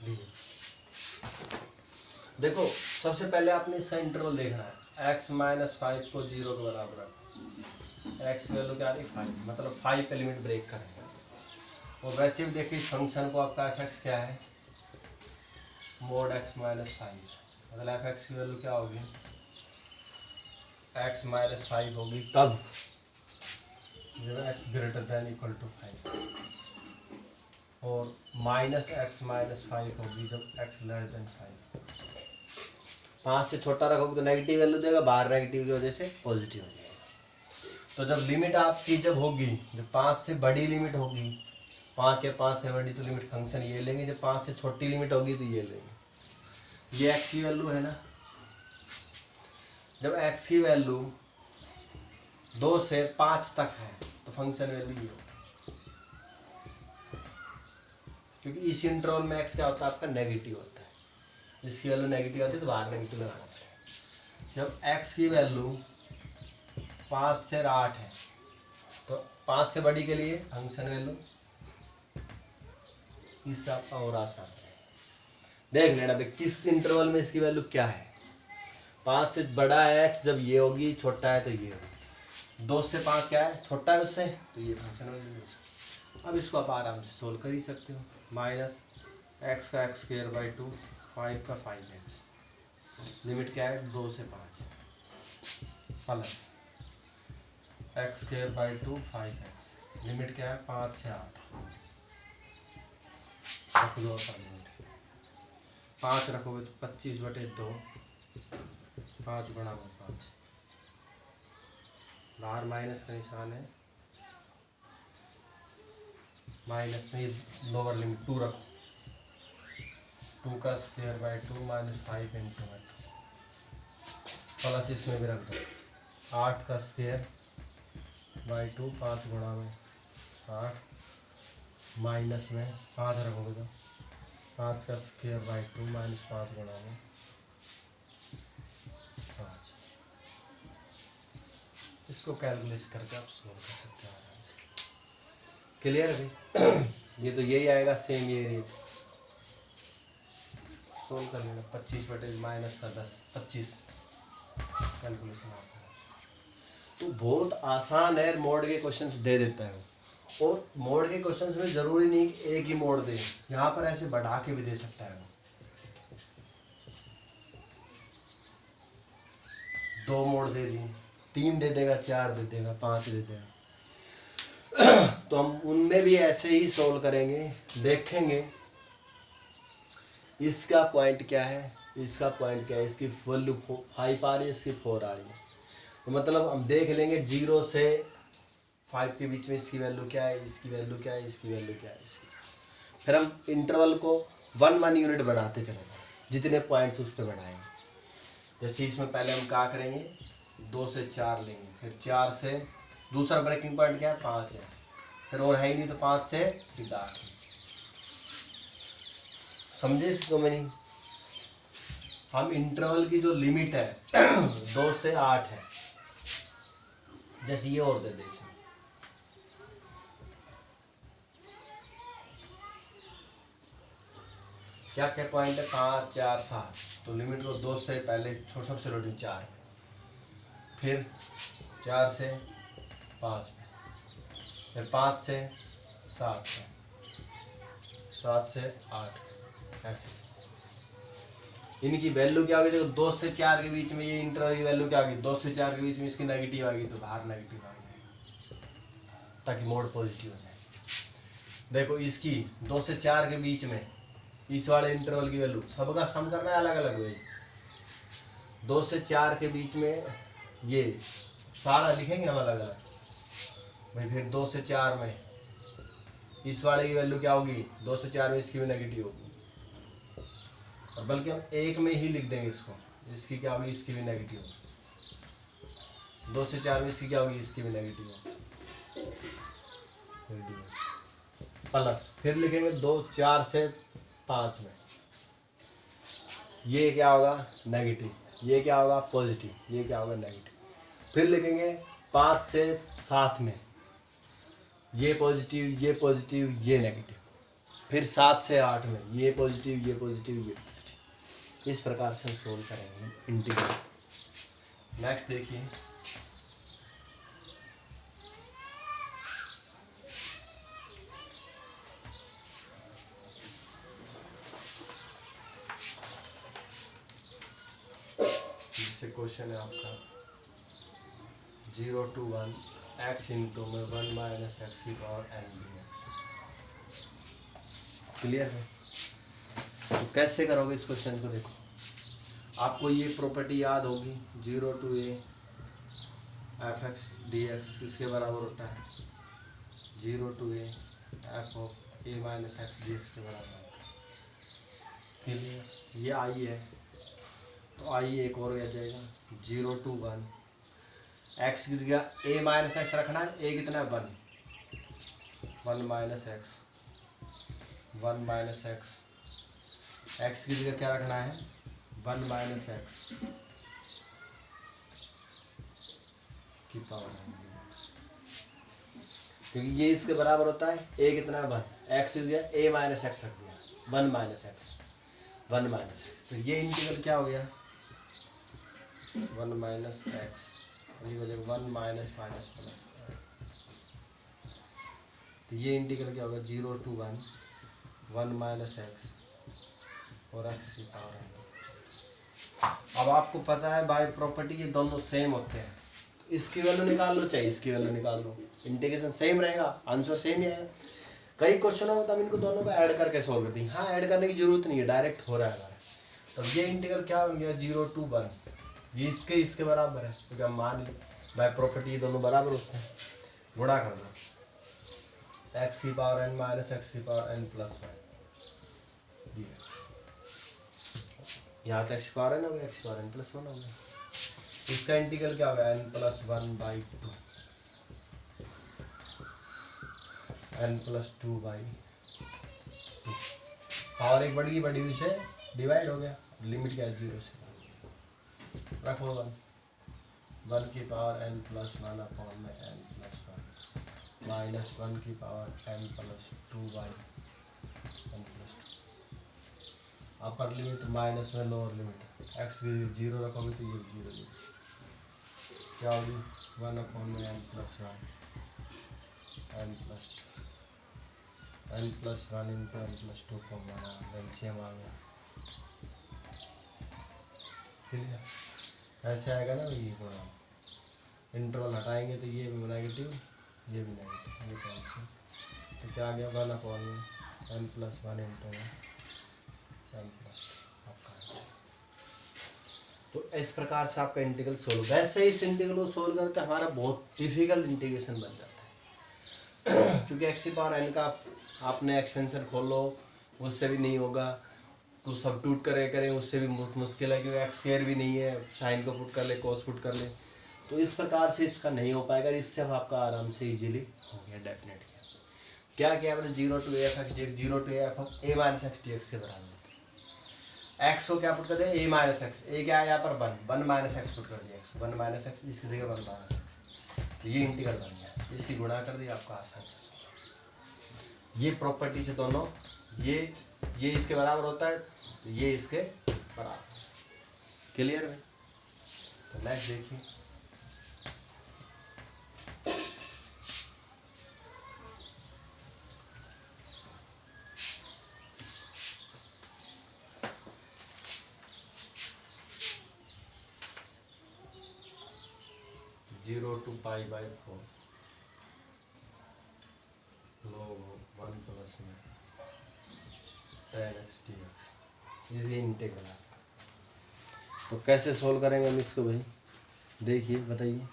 डी। देखो सबसे पहले आपने इसका इंटरवल देखना है x - 5 को 0 के बराबर है। x वैल्यू क्या आ रही 5, मतलब 5 पे लिमिट ब्रेक करेंगे। और वैसे भी देखिए इस फंक्शन को आपका f(x) क्या है मोड x - 5, मतलब f(x) की वैल्यू क्या होगी x - 5 होगी कब जब x > 5 और -x - 5 होगी जब x <5। 5 से छोटा रखोगे तो नेगेटिव वैल्यू देगा, बाहर नेगेटिव की वजह से पॉजिटिव हो जाएगा। तो जब लिमिट आपकी जब होगी, जब 5 से बड़ी लिमिट होगी, 5 या 5 से बड़ी तो लिमिट फंक्शन ये लेंगे, जब 5 से छोटी लिमिट होगी तो ये लेंगे। ये x की वैल्यू है ना, जब x की वैल्यू 2 से 5 तक है तो फंक्शन वैल्यू ये होगा, क्योंकि इस इंटरवल में x क्या होता है आपका नेगेटिव होता है। जिसकी वैल्यू नेगेटिव आती है तो बाहर नेगेटिव लगाना है। जब x की वैल्यू 5 से 8 है तो 5 से बड़ी के लिए फंक्शन वैल्यू इससे आपका और आसान है। देख लेना भाई किस इंटरवल में इसकी वैल्यू क्या है। 5 से बड़ा है x, जब ये होगी, छोटा है तो ये होगी। 2 से 5 क्या है छोटा है उससे, तो ये फंक्शन वैल्यू। अब इसको आप आराम से सोल्व कर ही सकते हो। -x का x² 5 का 5x, लिमिट क्या है 2 से 5, प्लस x² 5x, लिमिट क्या है 5 से 8। रख दो लिमिट 5 रखोगे तो 25/2, 5 × 5, बाहर माइनस का निशान है, माइनस में लोअर लिमिट 2 रखो, 2 का स्क्वायर बाई 2 -5 × 8, प्लस इसमें भी रख दो 8 का स्क्वायर बाई 2, 5 × 8, माइनस में 5 रखोगे तो 5 का स्क्वायर बाई 2 -5 × 5। इसको कैलकुलेट करके आप सोल्व कर सकते हैं आराम से। क्लियर है ये तो यही आएगा सेम ये सोल्व कर लेना। 25/- 25 कैलकुलेशन आपका। तो बहुत आसान है, मोड के क्वेश्चंस दे देता है। और मोड के क्वेश्चंस में जरूरी नहीं कि एक ही मोड दे, यहाँ पर ऐसे बढ़ा के भी दे सकता है। 2 मोड दे दिए, 3 दे देगा, 4 दे देगा, 5 दे देगा। तो हम उनमें भी ऐसे ही सोल्व करेंगे, देखेंगे इसका पॉइंट क्या है, इसका पॉइंट क्या है। इसकी वैल्यू 5 आ रही है, इसकी 4 आ रही है, तो मतलब हम देख लेंगे 0 से 5 के बीच में इसकी वैल्यू क्या है, इसकी वैल्यू क्या है, इसकी वैल्यू क्या है, इसकी। फिर हम इंटरवल को 1 यूनिट बढ़ाते चलेंगे, जितने पॉइंट्स उस पर बढ़ाएंगे। जैसे इसमें पहले हम क्या करेंगे 2 से 4 लेंगे, फिर 4 से दूसरा ब्रेकिंग पॉइंट क्या है 5 है, फिर और है ही नहीं तो 5 से सीधा 8। समझे इसको मैंने। हम इंटरवल की जो लिमिट है 2 से 8 है, जैसे ये और दे दे इसमें क्या क्या पॉइंट है, 5 4 7, तो लिमिट को 2 से पहले सबसे लोडिंग 4, फिर 4 से 5 में, फिर 5 से 7 में, 7 से 8, ऐसे इनकी वैल्यू क्या होगी। देखो 2 से 4 के बीच में ये इंटरवल की वैल्यू क्या होगी, 2 से 4 के बीच में इसकी नेगेटिव आ गई तो बाहर नेगेटिव आ गई, ताकि मोड पॉजिटिव हो जाए। देखो इसकी 2 से 4 के बीच में इस वाले इंटरवल की वैल्यू, सबका सम करना है अलग अलग भाई। 2 से 4 के बीच में ये सारा लिखेंगे हम अलग अलग भाई। फिर 2 से 4 में इस वाले की वैल्यू क्या होगी, 2 से 4 में इसकी भी नेगेटिव होगी, और बल्कि हम एक में ही लिख देंगे इसको, इसकी क्या होगी, इसकी भी नेगेटिव होगी। 2 से 4 में इसकी क्या होगी, इसकी भी नेगेटिव होगी, प्लस फिर लिखेंगे 2 4 से 5 में ये क्या होगा, नेगेटिव, ये क्या होगा, पॉजिटिव, ये क्या होगा, नेगेटिव। फिर लिखेंगे 5 से 7 में ये पॉजिटिव, ये पॉजिटिव, ये नेगेटिव। फिर 7 से 8 में ये पॉजिटिव, ये पॉजिटिव, ये पॉजिटिव। इस प्रकार से हम सोल्व करेंगे इंटीग्रल। नेक्स्ट देखिए, जैसे क्वेश्चन है आपका 0 to 1 x इंटू में 1 माइनस एक्स की पावर n dx। क्लियर है। तो कैसे करोगे इस क्वेश्चन को, देखो आपको ये प्रॉपर्टी याद होगी, 0 to a F x d x किसके बराबर होता है, 0 to a F of a minus x d x के बराबर होता है। क्लियर। ये आई है तो आई एक और आ जाएगा, 0 to 1 एक्स की जगह ए माइनस एक्स रखना है, ए कितना है 1 minus x, 1 minus x, x की जगह क्या रखना है 1 माइनस एक्स की पावर, क्योंकि ये इसके बराबर होता है, ए कितना है 1, एक्स की जगह ए माइनस एक्स रख दिया, 1 माइनस एक्स, 1 माइनस एक्स। तो ये इंटीग्रल क्या हो गया, 1 माइनस एक्स, ये हो जाएगा 1 माइनस माइनस प्लस। तो ये इंटीग्रल क्या होगा, 0 to 1 1 माइनस एक्स और एक्स की पावर है। अब आपको पता है बाय प्रॉपर्टी ये दोनों सेम होते हैं, तो इसकी वैल्यू निकाल लो चाहे इसकी वैल्यू निकाल लो, इंटीग्रेशन सेम रहेगा, आंसर सेम ही आएगा। कई क्वेश्चनों में हम इनको दोनों को ऐड करके सॉल्व करते हैं, हाँ ऐड करने की जरूरत नहीं है, डायरेक्ट हो रहा है हमारा। तो ये इंटीग्रल क्या बन गया, 0 to 1, ये इसके बराबर है, क्योंकि हम मान ली बाय प्रॉपर्टी ये दोनों बराबर होते हैं, गुणा कर दो एक्स की पावर n माइनस एक्स की पावर n प्लस 1, यहाँ तो एक्स की पावर n हो गया, एक्स की पावर n प्लस 1 हो गया। इसका इंटीग्रल क्या होगा, n plus 1/2, n plus 2/2, power एक बढ़ गई से डिवाइड हो गया, लिमिट क्या है 0 से, रखो 1 की पावर n प्लस 1 अपॉन में n प्लस 1 माइनस 1 की power n plus 2/n plus 2, अपर लिमिट माइनस में लोअर लिमिट, एक्स की 0 रखोगे तो ये 0 क्या होगी, 1 अपॉन में n plus 1 n plus 2 n plus 1 into n plus 2 को बना एलसीएम आ गया। क्लियर। ऐसे आएगा ना ये गुणा, इंटरवल हटाएंगे तो ये भी नेगेटिव, ये भी नेगेटिव, ये कैंसिल, तो क्या आ गया 1 अपॉन में n plus 1 into n plus आपका। तो इस प्रकार से आपका इंटीग्रल सोल्व, वैसे इस इंटीग्रल को सोल्व करते हमारा बहुत डिफिकल्ट इंटीग्रेशन बन जाता है क्योंकि एक्स की पावर n का आपने एक्सपेंशन खोल लो उससे भी नहीं होगा, तो सबट्यूट करें उससे भी बहुत मुश्किल है, क्योंकि एक्स स्क्वायर भी नहीं है, साइन को पुट कर ले, कॉस पुट कर ले, तो इस प्रकार से इसका नहीं हो पाएगा। इससे अब आपका आराम से इजीली हो गया डेफिनेटली। क्या किया आपने, 0 to a f x dx, 0 to a f of a minus x d x के बराबर। एक्स को क्या पुट कर दिया, a माइनस एक्स, ए क्या है यहाँ पर 1 माइनस एक्स पुट कर दिया, एक्स 1 माइनस एक्स, इसकी जगह 1 माइनस एक्स, तो ये इंटीग्रल बन गया, इसकी गुणा कर दिया, आपका आसान से। ये प्रॉपर्टी से दोनों ये इसके बराबर होता है तो ये इसके बराबर। क्लियर है? तो नेक्स्ट देखिए, zero to pi by 4 log 1 plus में tan x dx, ये इंटीग्रल है। तो कैसे सोल्व करेंगे हम इसको भाई, देखिए बताइए।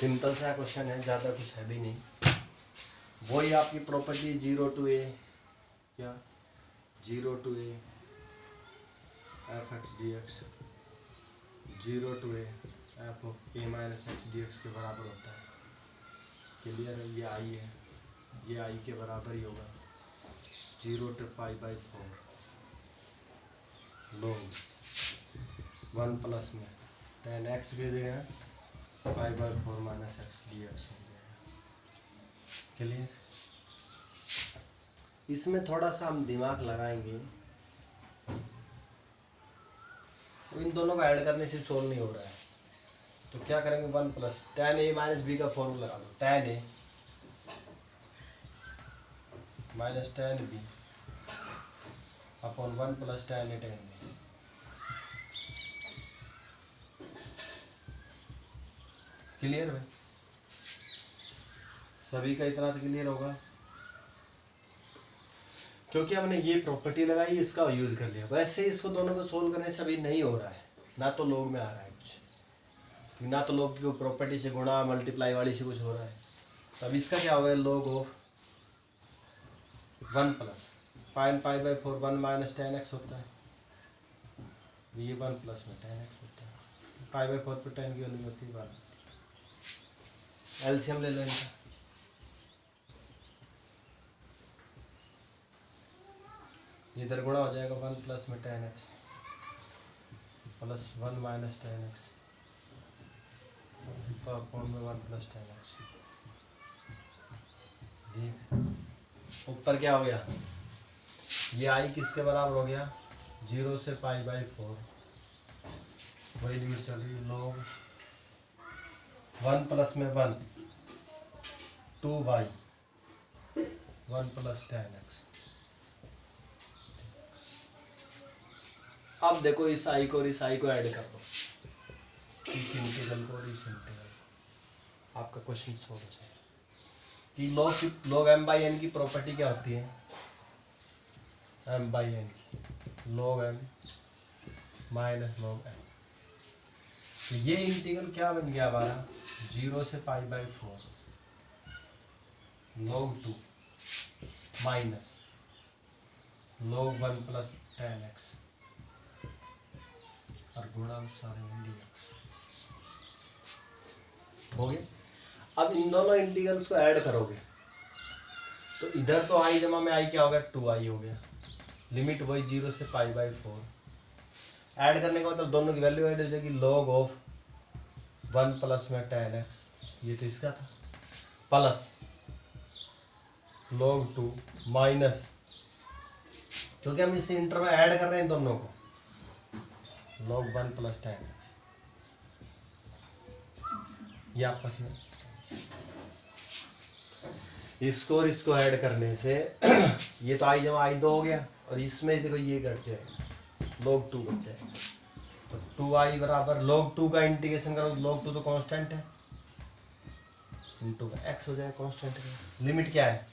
सिंपल सा क्वेश्चन है, ज़्यादा कुछ है भी नहीं। वही आपकी प्रॉपर्टी जीरो टू ए, क्या zero to a f x d x, zero to a f of a minus x d x के बराबर होता है। क्लियर है? ये आई है, ये आई के बराबर ही होगा zero to pi by 4 log 1 plus में tan x की जगह pi by 4 minus x d x हो गया। क्लियर? इसमें थोड़ा सा हम दिमाग लगाएंगे, इन दोनों को ऐड करने से सोल्व नहीं हो रहा है। तो क्या करेंगे, 1 plus tan a minus b का फॉर्मूला लगा दो, tan a minus tan b upon 1 plus tan a tan b। Clear भाई? सभी का इतना तो क्लियर होगा, क्योंकि हमने ये प्रॉपर्टी लगाई, इसका यूज कर लिया। वैसे इसको दोनों को सोल्व करने से अभी नहीं हो रहा है, ना तो लोग में आ रहा है कुछ, ना तो लोग की प्रॉपर्टी से गुणा मल्टीप्लाई वाली से कुछ हो रहा है। तब इसका क्या होगा, log of 1 plus pi by 4 1 minus tan x होता है, ये 1 प्लस में tan x होता है। पाई बाई 4 पर tan की वैल्यू होती है 1। एलसीएम ले लो इनका, इधर गुणा हो जाएगा 1 प्लस में tan x plus 1 minus tan x, तो अपॉन में 1 प्लस tan x। ठीक, ऊपर क्या हो गया, ये आई किसके बराबर हो गया, 0 से पाई बाई 4, वही लिमिट चल रही है, log 1 प्लस में 1 2 बाई 1 प्लस tan x। अब देखो इस आई को और इस आई को ऐड कर दो, इस इंटीग्रल को और इस इंटीग्रल, आपका क्वेश्चन सोल्व हो जाएगा। कि log m बाई n की प्रॉपर्टी क्या होती है, m बाई n की log m minus log n। तो ये इंटीग्रल क्या बन गया हमारा, 0 से पाई by 4 log 2 minus log 1 plus tan x और गुणा सारे dx हो गए। अब इन दोनों इंटीग्रल्स को ऐड करोगे तो इधर तो आई जमा में आई क्या हो गया, 2i हो गया, लिमिट वही 0 से पाई बाई 4। ऐड करने के मतलब दोनों की वैल्यू ऐड हो जाएगी, log ऑफ 1 प्लस में tan x, ये तो इसका था, प्लस log 2 माइनस, क्योंकि हम इस इंटर में ऐड कर रहे हैं दोनों को, log 1 प्लस tan x, ये आपस में इसको और इसको ऐड करने से ये तो आई जमा आई 2 हो गया, और इसमें देखो ये घट जाएगा, log 2 बच जाएगा। तो 2i बराबर log 2 का इंटीग्रेशन करो, log 2 तो कांस्टेंट है, इनटू का x हो जाएगा कांस्टेंट का। लिमिट क्या है,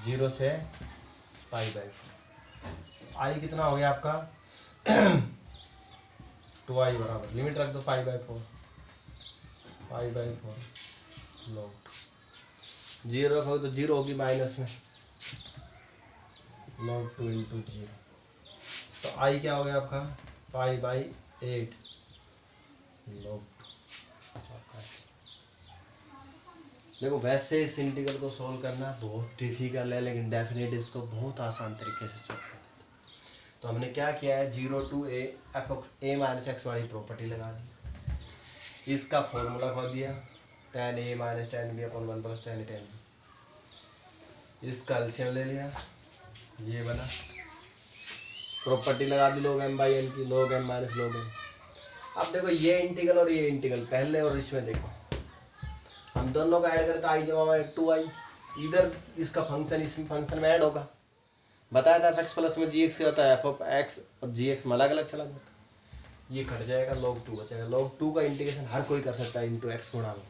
0 से पाई बाई 4। आई कितना हो गया आपका 2i बराबर, लिमिट रख दो पाई बाई 4 log 2, 0 रखो तो 0 होगी माइनस में, log 2 इंटू 0। तो आई क्या हो गया आपका पाई बाई 8 log 2। देखो वैसे इस इंटीग्रल को सोल्व करना बहुत डिफिकल्ट है, लेकिन डेफिनेटली इसको बहुत आसान तरीके से सोल्व कर देते। तो हमने क्या किया है, 0 to a f a minus x वाली प्रॉपर्टी लगा दी, इसका फॉर्मूला खो दिया, tan a minus tan b upon 1 plus tan a tan b। इसका एलसीएम ले लिया, ये बना, प्रॉपर्टी लगा दी log m बाई n की, log m minus log n। अब देखो ये इंटीग्रल और ये इंटीग्रल, पहले और इसमें देखो हम दोनों का ऐड करें तो आई जमा 2i, इधर इसका फंक्शन इसमें फंक्शन में ऐड होगा। बताया था fx प्लस में gx क्या होता है, f ऑफ x और gx में अलग अलग चला जाता है, ये कट जाएगा, log 2 बचेगा। log 2 का इंटीग्रेशन हर कोई कर सकता है इंटू एक्स गुणा में।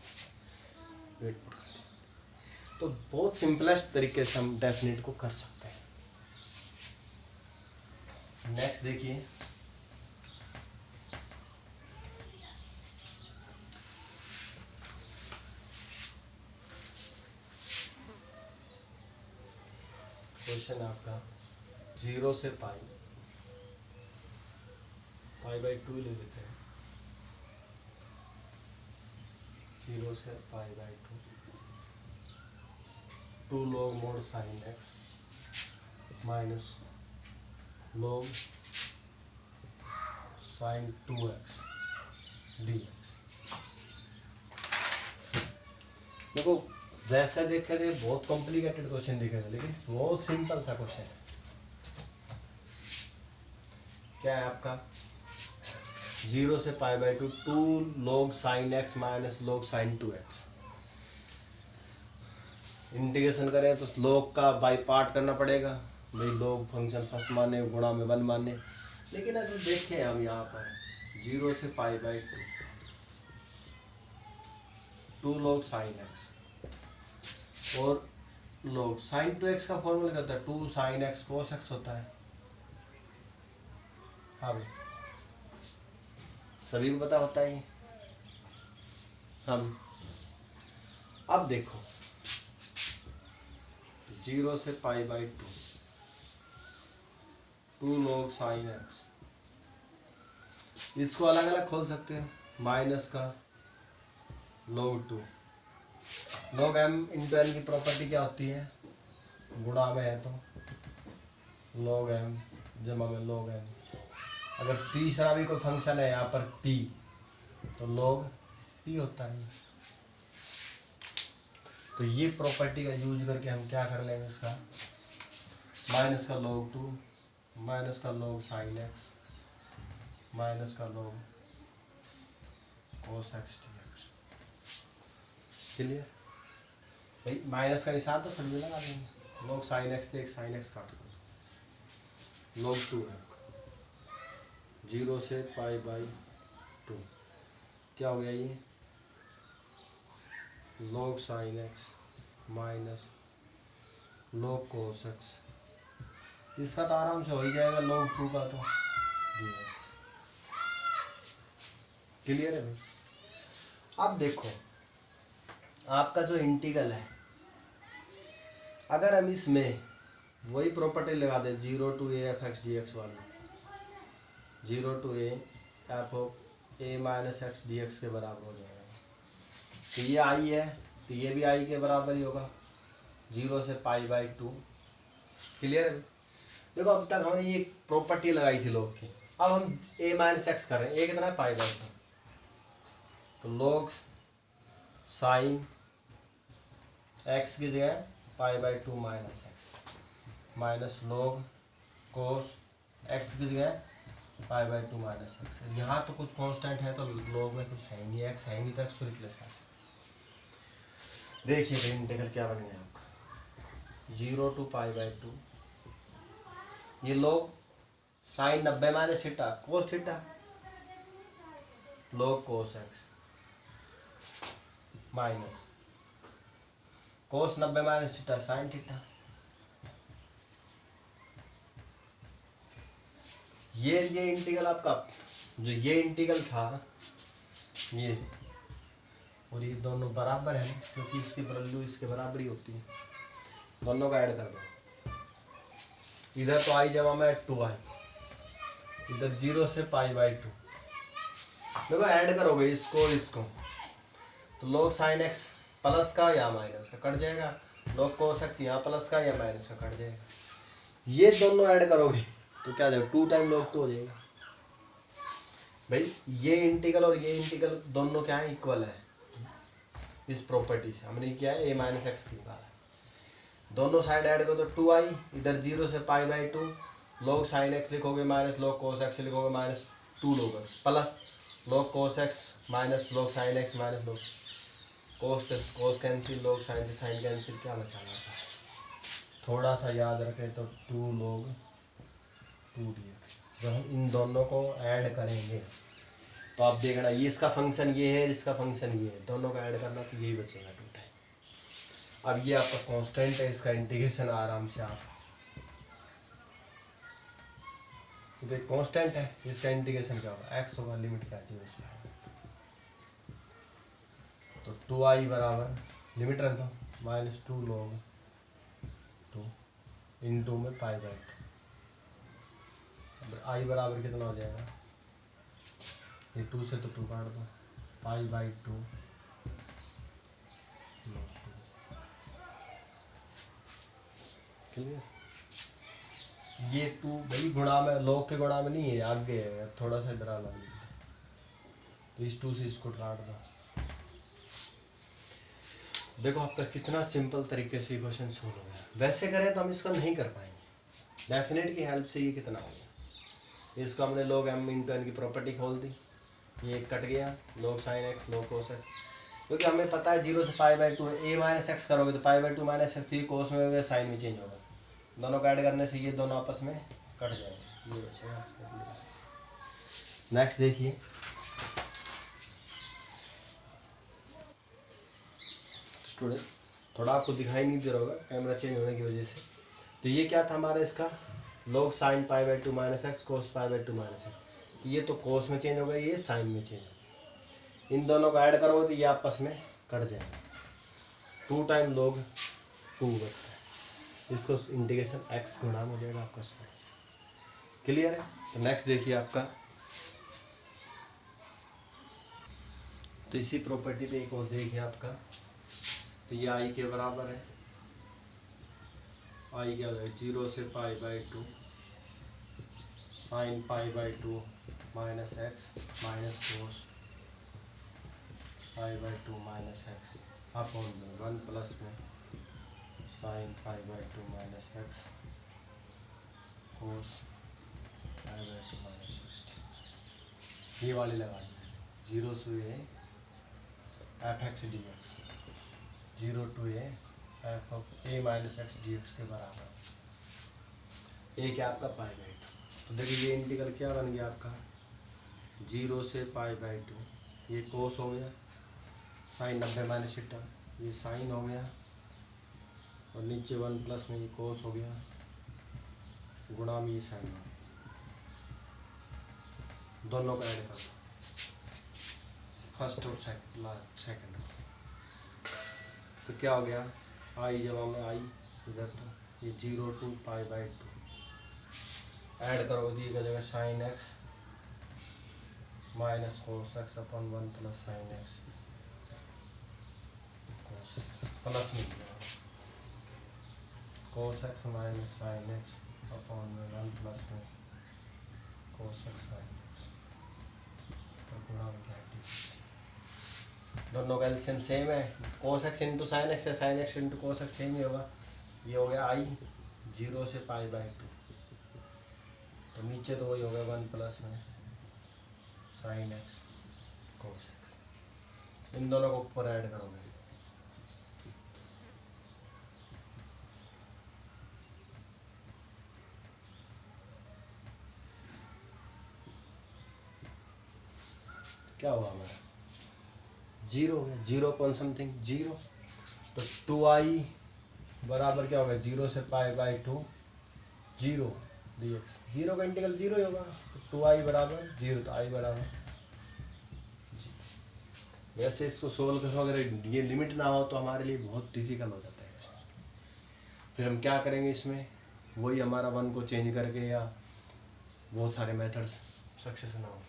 तो बहुत सिंपलेस्ट तरीके से हम डेफिनेट को कर सकते हैं। नेक्स्ट देखिए, क्वेश्चन आपका 0 से पाई बाई 2 ले लेते हैं, 0 से pi by 2 log mod sin x minus log sin 2x dx। देखो वैसे देखे थे बहुत कॉम्प्लिकेटेड क्वेश्चन दिखे थे, लेकिन बहुत सिंपल सा क्वेश्चन है। क्या है आपका 0 से pi by 2 log sin x minus log sin 2x। Integration करें तो log का बाई पार्ट करना पड़ेगा भाई, log फंक्शन फर्स्ट माने गुणा में 1 माने। लेकिन अगर देखें हम यहाँ पर 0 से pi by 2 log sin x और log sin 2x का फॉर्मूला क्या होता है, 2 sin x cos x होता है। हाँ भाई सभी को पता होता है। हम अब देखो 0 से pi by 2 log sin x, इसको अलग अलग खोल सकते हैं, माइनस का log 2, log m into n की प्रॉपर्टी क्या होती है, गुणा में है तो log m जमा में log n। अगर तीसरा भी कोई फंक्शन है यहाँ पर p, तो log p होता है। तो ये प्रॉपर्टी का यूज करके हम क्या कर लेंगे, इसका माइनस का log 2 माइनस का log sin x माइनस का log cos x dx। Clear भाई, माइनस का निशान तो सभी लगा देंगे, log sin x देख sin x काट दो, log 2 है 0 से पाई बाई 2, क्या हो गया ये log sin x minus log cos x, इसका तो आराम से हो ही जाएगा log 2 का तो dx। क्लियर है भाई। अब देखो आपका जो इंटीग्रल है, अगर हम इसमें वही प्रॉपर्टी लगा दें 0 to a f x dx वाली, 0 to a f of a minus x d x के बराबर हो जाएगा। तो ये आई है तो ये भी आई के बराबर ही होगा, 0 से पाई बाई 2। क्लियर है। देखो अब तक हमने ये प्रॉपर्टी लगाई थी log की, अब हम a माइनस एक्स कर रहे हैं, a कितना है पाई बाई 2, तो log साइन x की जगह pi by 2 minus x minus log cos x की जगह पाई बाई 2 माइनस एक्स। यहाँ तो कुछ कांस्टेंट है तो log में कुछ है नहीं, x है नहीं तो x को रिप्लेस कर सकते। देखिए इंटीग्रल क्या बनेगा आपका 0 to पाई बाई 2, ये log sine 90 minus theta cos theta log cos x minus cos 90 minus theta sine theta. ये इंटीग्रल आपका जो ये इंटीग्रल था ये, और ये दोनों बराबर है ना, क्योंकि इसकी वैल्यू इसके बराबर ही होती है, दोनों का ऐड कर दो। इधर तो आई जमा में 2i, इधर 0 से पाई बाई 2। देखो ऐड करोगे इसको और इसको तो log sin x प्लस का या माइनस का कट जाएगा, log cos x यहाँ प्लस का या माइनस का कट जाएगा। ये दोनों ऐड करोगे तो क्या जाएगा 2 टाइम log 2 हो जाएगा। भाई ये इंटीग्रल और ये इंटीग्रल दोनों क्या है, इक्वल है, इस प्रॉपर्टी से हमने क्या है a माइनस एक्स निकाला। दोनों साइड ऐड करो तो 2i, इधर 0 से π/2 log sin x लिखोगे माइनस log cos x लिखोगे minus 2 log x plus log cos x minus log sin x minus log cos cancel, log sin से sin कैंसिल, क्या बचा हमारे थोड़ा सा याद रखें तो 2 log 2dx। जब हम इन दोनों को ऐड करेंगे तो आप देखना ये इसका फंक्शन ये है, इसका फंक्शन ये है, दोनों का ऐड करना तो यही बचेगा 2 टाइम। अब ये आपका कांस्टेंट है, इसका इंटीग्रेशन आराम से आप तो कांस्टेंट है, इसका इंटीग्रेशन क्या होगा x होगा, लिमिट क्या है इसमें तो 2i बराबर लिमिट रख दो माइनस 2 log 2 इंटू में π/2। अब i बराबर कितना हो जाएगा, ये 2 से तो 2 काट दो π/2 क्लियर। ये 2 भाई गुणा में log के गुणा में नहीं है, आगे है, थोड़ा सा इधर अलग तो इस 2 से इसको काट दो। देखो आपका कितना सिंपल तरीके से क्वेश्चन सोल्व हो गया। वैसे करें तो हम इसका नहीं कर पाएंगे, डेफिनेट की हेल्प से ये कितना हो गया। इसको हमने log m इंटू n की प्रॉपर्टी खोल दी, ये कट गया log sin x log cos x, क्योंकि हमें पता है 0 से π/2 a माइनस एक्स करोगे तो π/2 माइनस एक्स, तो ये cos में हो गया, साइन में चेंज होगा, दोनों को ऐड करने से ये दोनों आपस में कट जाएंगे, ये बचेगा। नेक्स्ट देखिए, स्टूडेंट थोड़ा आपको दिखाई नहीं दे रहा होगा कैमरा चेंज होने की वजह से। तो ये क्या था हमारा, इसका log sin π/2 minus x cos π/2 minus x, ये तो cos में चेंज होगा, ये साइन में चेंज होगा, इन दोनों को ऐड करोगे तो ये आपस में कट जाएगा, 2 टाइम log 2 बनता है, इसको इंटीग्रेशन x गुणा हो जाएगा आपका स्क्वायर। क्लियर है। तो नेक्स्ट देखिए आपका, तो इसी प्रॉपर्टी पे एक और देखिए आपका, तो ये i के बराबर है, i क्या हो जाएगा 0 से π/2 sin π/2 minus x minus cos π/2 minus x upon 1 plus में sin π/2 minus x cos π/2 minus x. ये वाली लगा दी 0 से ये f(x) dx 0 to a minus x dx के बराबर, a क्या आपका π/2। तो देखिए ये इंटीग्रल क्या बन गया आपका 0 से π/2, ये कोस हो गया, साइन 90 माइनस थीटा, ये साइन हो गया, और नीचे 1 प्लस में ये कोस हो गया, गुणा में ये साइन हो गया, दोनों का ऐड कर दो, फर्स्ट और सेकंड। तो क्या हो गया i, जब हमें i इधर तो ये 0 to π/2 ऐड करोगे तो ये क्या जगह sine x minus cos x upon 1 plus sine x plus में cos x minus sine x upon में 1 प्लस में कोस एक्स साइन एक्स, तो गुणा में क्या दोनों का एलसीएम सेम है, cos x into sine x है, sine x into cos x same ही होगा। ये हो गया i 0 से π/2, तो नीचे तो वही हो गया 1 प्लस में साइन एक्स कोस एक्स, इन दोनों को ऊपर ऐड करोगे क्या हुआ हमारा 0 हो गया, 0 पॉइंट समथिंग 0, तो 2i बराबर क्या होगा 0 से π/2 0 dx, 0 का इंटीग्रल 0 ही होगा, तो 2i बराबर 0, तो i बराबर 0। वैसे इसको सोल्व करो, अगर ये लिमिट ना हो तो हमारे लिए बहुत डिफिकल्ट हो जाता है। फिर हम क्या करेंगे इसमें, वही हमारा 1 को चेंज करके या बहुत सारे मेथड्स सक्सेस ना हो।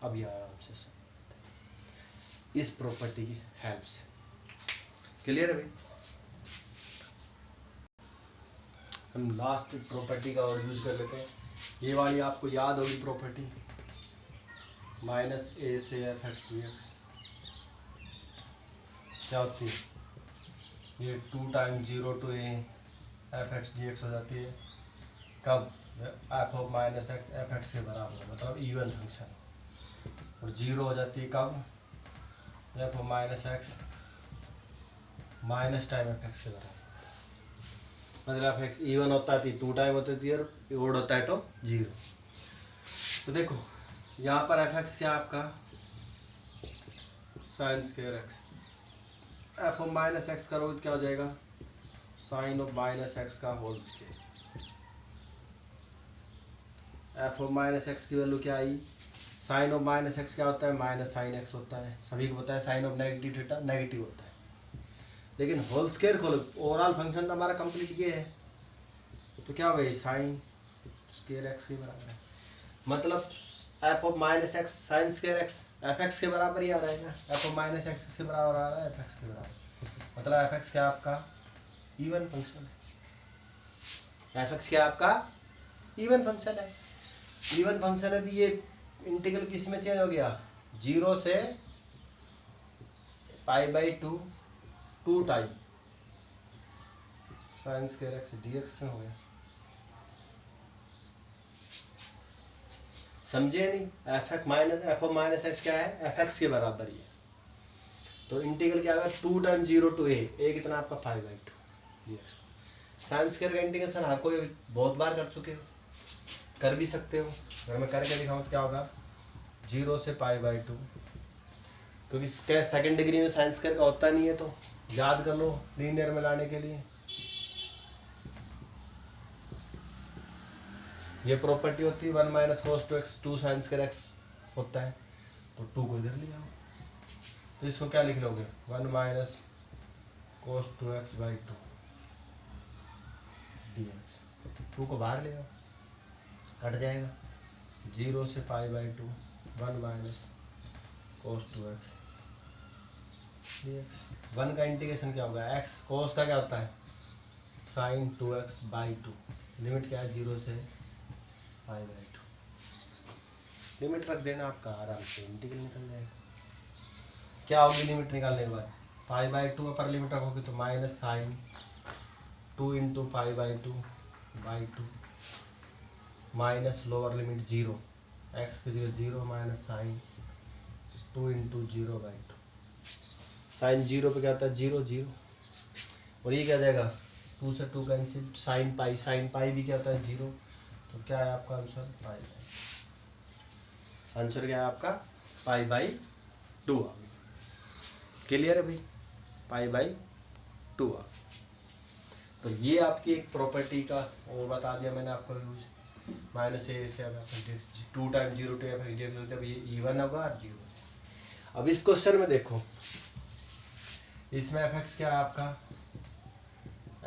अब यह आराम से इस प्रॉपर्टी की हेल्प से क्लियर है भाई। हम लास्ट प्रॉपर्टी का और यूज कर लेते हैं, ये वाली आपको याद होगी प्रॉपर्टी, माइनस a से f(x) dx क्या होती है, ये 2 time 0 to a F x d x हो जाती है। कब, F of minus x F x के बराबर, मतलब इवन फंक्शन। और 0 हो जाती है कब, F of minus x minus time f x के बराबर। मतलब एफ एक्स इवन होता है 2 टाइम होती है, और ओड होता है तो 0। तो देखो यहाँ पर एफ एक्स क्या आपका sine square x, f of minus x करोगे तो क्या हो जाएगा, साइन ऑफ माइनस एक्स का whole square. F of minus x की वैल्यू क्या आई, साइन ऑफ माइनस एक्स क्या होता है, माइनस साइन एक्स होता है। सभी को पता है sine of negative theta negative होता है। लेकिन होल स्क्वायर खोलो, ओवरऑल फंक्शन तो हमारा कंप्लीट ये है, तो क्या हो गई, साइन स्क्वायर एक्स के बराबर है। मतलब F of minus x sign square x F x के बराबर ही आ रहा है ना, एफ ऑफ माइनस एक्स के बराबर आ रहा है, एफ एक्स के बराबर। मतलब एफ एक्स क्या आपका इवन फंक्शन है, एफ एक्स क्या आपका इवन फंक्शन है। इवन फंक्शन है तो ये इंटीग्रल किस में चेंज हो गया, 0 से π/2 2 time sign square x d x में हो गया। समझे नहीं, एफ ऑफ माइनस एक्स क्या है, एफ एक्स के बराबर ही है। तो इंटीग्रल क्या होगा, 2 टाइम 0 to a कितना आपका π/2 dx। साइन स्क्वायर का इंटीग्रेशन हर कोई बहुत बार कर चुके हो, कर भी सकते हो। अगर मैं करके दिखाऊँ तो क्या होगा, 0 से π/2, क्योंकि सेकंड डिग्री में साइन स्क्वायर का होता नहीं है, तो याद कर लो लीनियर में लाने के लिए। ये प्रॉपर्टी होती है 1 minus cos 2x 2 sign square x होता है, तो 2 को इधर ले आओ, तो इसको क्या लिख लोगे, 1 माइनस cos 2x/2 dx। 2 को बाहर ले आओ, कट जाएगा, 0 से π/2 1 माइनस cos 2x dx। 1 का इंटीग्रेशन क्या होगा, x cos का क्या होता है sin 2x/2, लिमिट क्या है 0 से π/2, लिमिट रख देना, आपका आराम से इंटीग्रल निकल जाएगा। क्या होगी लिमिट निकालने के बाद, π/2 अपर लिमिट रखोगे तो minus sine 2 × π/2/2 minus lower limit 0 x के 0 माइनस साइन 2 × 0/2। साइन 0 पे क्या होता है 0 0, और ये क्या जाएगा 2 से 2 कैंसिल, साइन पाई भी क्या होता है 0, तो क्या है आपका आंसर आंसर क्या है आपका π/2। क्लियर है भाई, π/2। तो ये आपकी एक प्रॉपर्टी का और बता दिया मैंने आपको यूज, माइनस ए से 2 time 0 to f x dx, ये इवन होगा और 0। अब इस क्वेश्चन में देखो, इसमें एफ एक्स क्या है आपका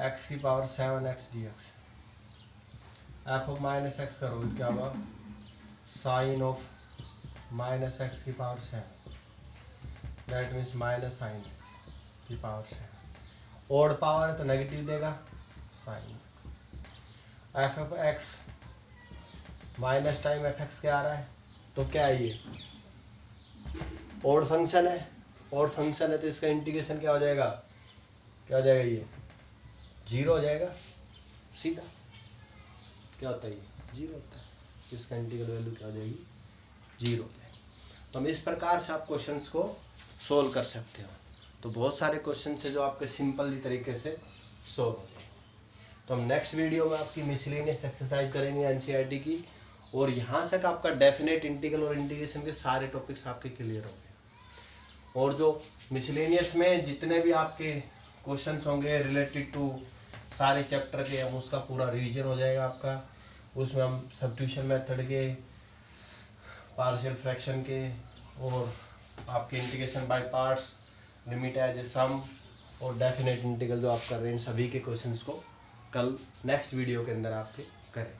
x की power 7x dx, f of minus x करो तो क्या होगा, साइन ऑफ माइनस एक्स की power 7, that means minus sine x की पावर 7। ओड पावर है तो नेगेटिव देगा, sine f of x minus time f x क्या आ रहा है, तो क्या है ये ओड फंक्शन है, ओड फंक्शन है तो इसका इंटीग्रेशन क्या हो जाएगा, क्या हो जाएगा, ये 0 हो जाएगा सीधा। क्या होता है, ये 0 होता है, इसका इंटीग्रल वैल्यू क्या हो जाएगी 0 हो जाएगी। तो हम इस प्रकार से आप क्वेश्चंस को सोल्व कर सकते हो। तो बहुत सारे क्वेश्चन है जो आपके सिंपल तरीके से सोल्व हो जाएंगे। तो हम नेक्स्ट वीडियो में आपकी मिसलेनियस एक्सरसाइज करेंगे एनसीईआरटी की, और यहाँ तक आपका डेफिनेट इंटीग्रल और इंटीग्रेशन के सारे टॉपिक्स आपके क्लियर हो गए। और जो मिसलेनियस में जितने भी आपके क्वेश्चंस होंगे रिलेटेड टू सारे चैप्टर के, हम उसका पूरा रिवीजन हो जाएगा आपका। उसमें हम सब्स्टिट्यूशन मेथड के, पार्शियल फ्रैक्शन के, और आपके integration by parts, limit as a sum, और डेफिनेट इंटीग्रल जो आप कर रहे हैं, इन सभी के क्वेश्चंस को कल नेक्स्ट वीडियो के अंदर आपके करें।